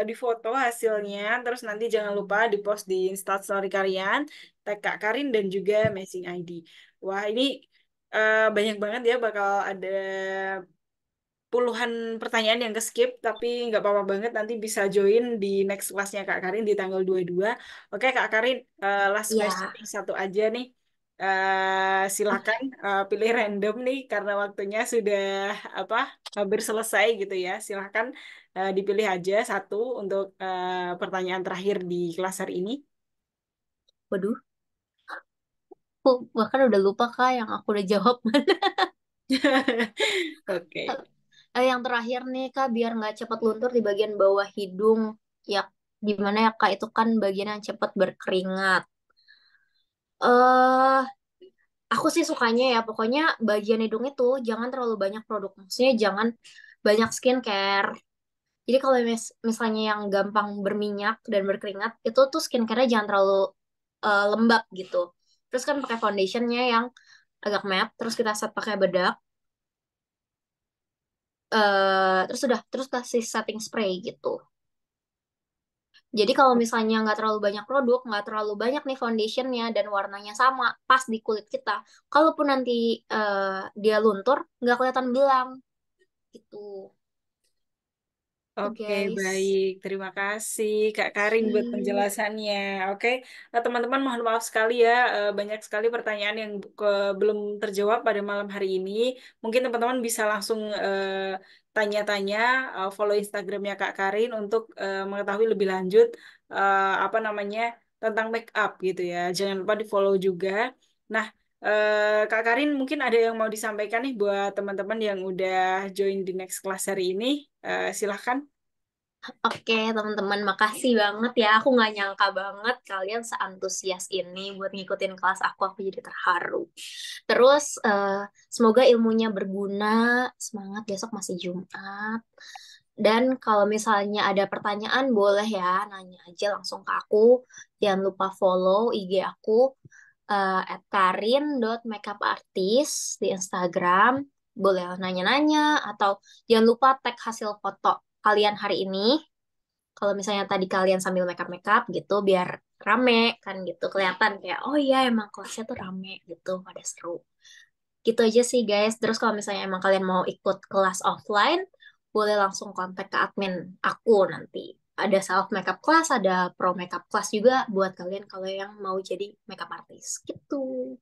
difoto hasilnya. Terus nanti jangan lupa dipost di Instastory kalian, tag Kak Karin dan juga Messing ID. Wah, ini banyak banget ya bakal ada puluhan pertanyaan yang ke skip, tapi nggak apa-apa banget, nanti bisa join di next kelasnya Kak Karin di tanggal 22. Oke Kak Karin, last question Ya, satu aja nih. Silakan pilih random nih karena waktunya sudah apa hampir selesai gitu ya. Silakan dipilih aja satu untuk pertanyaan terakhir di kelas hari ini. waduh. Aku bahkan udah lupa kak yang aku udah jawab. Oke. Yang terakhir nih kak, biar nggak cepat luntur di bagian bawah hidung. Ya, gimana ya kak? Itu kan bagian yang cepat berkeringat. eh aku sih sukanya ya, pokoknya bagian hidung itu jangan terlalu banyak produk. Maksudnya jangan banyak skincare. Jadi kalau misalnya yang gampang berminyak dan berkeringat, itu tuh skincare-nya jangan terlalu lembab gitu. Terus kan pakai foundationnya yang agak matte, terus kita set pakai bedak, terus kasih setting spray gitu. Jadi kalau misalnya nggak terlalu banyak produk, nggak terlalu banyak nih foundationnya dan warnanya sama, pas di kulit kita. Kalaupun nanti dia luntur, nggak kelihatan belang gitu. Itu Oke, guys. baik. Terima kasih Kak Karin buat Sip. penjelasannya. Oke, teman-teman mohon maaf sekali ya, banyak sekali pertanyaan yang belum terjawab pada malam hari ini. Mungkin teman-teman bisa langsung tanya-tanya, follow Instagramnya Kak Karin untuk mengetahui lebih lanjut apa namanya tentang make up gitu ya. Jangan lupa di-follow juga. Nah, Kak Karin mungkin ada yang mau disampaikan nih buat teman-teman yang udah join di next class hari ini. Silahkan. Oke, teman-teman, makasih banget ya. Aku nggak nyangka banget kalian seantusias ini buat ngikutin kelas aku. Aku jadi terharu. Terus, semoga ilmunya berguna. Semangat, besok masih Jumat. Dan kalau misalnya ada pertanyaan, boleh ya nanya aja langsung ke aku. Jangan lupa follow IG aku, @karin.makeupartist di Instagram. Boleh nanya-nanya, atau jangan lupa tag hasil foto kalian hari ini kalau misalnya tadi kalian sambil makeup makeup gitu biar rame kan gitu kelihatan kayak oh iya emang kelasnya tuh rame gitu pada seru gitu aja sih guys. Terus kalau misalnya emang kalian mau ikut kelas offline boleh langsung kontak ke admin aku nanti. Ada self makeup class, ada pro makeup class juga buat kalian kalau yang mau jadi makeup artist gitu.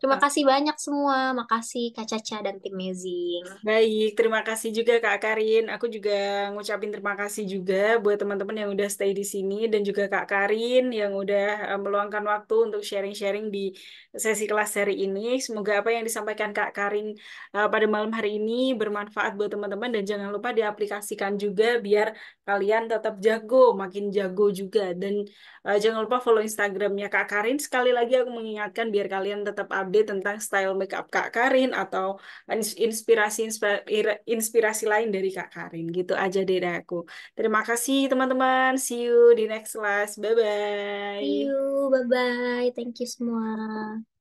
Terima kasih banyak semua. Makasih Kak Caca dan tim Amazing. Baik, terima kasih juga Kak Karin. Aku juga ngucapin terima kasih juga buat teman-teman yang udah stay di sini dan juga Kak Karin yang udah meluangkan waktu untuk sharing-sharing di sesi kelas hari ini. Semoga apa yang disampaikan Kak Karin pada malam hari ini bermanfaat buat teman-teman dan jangan lupa diaplikasikan juga biar kalian tetap jago, makin jago juga. Dan jangan lupa follow Instagramnya Kak Karin. Sekali lagi aku mengingatkan biar kalian tetap update tentang style makeup Kak Karin atau inspirasi lain dari Kak Karin. Gitu aja deh dari aku. Terima kasih teman-teman. See you di next class. See Bye-bye. you. Bye-bye. Thank you semua.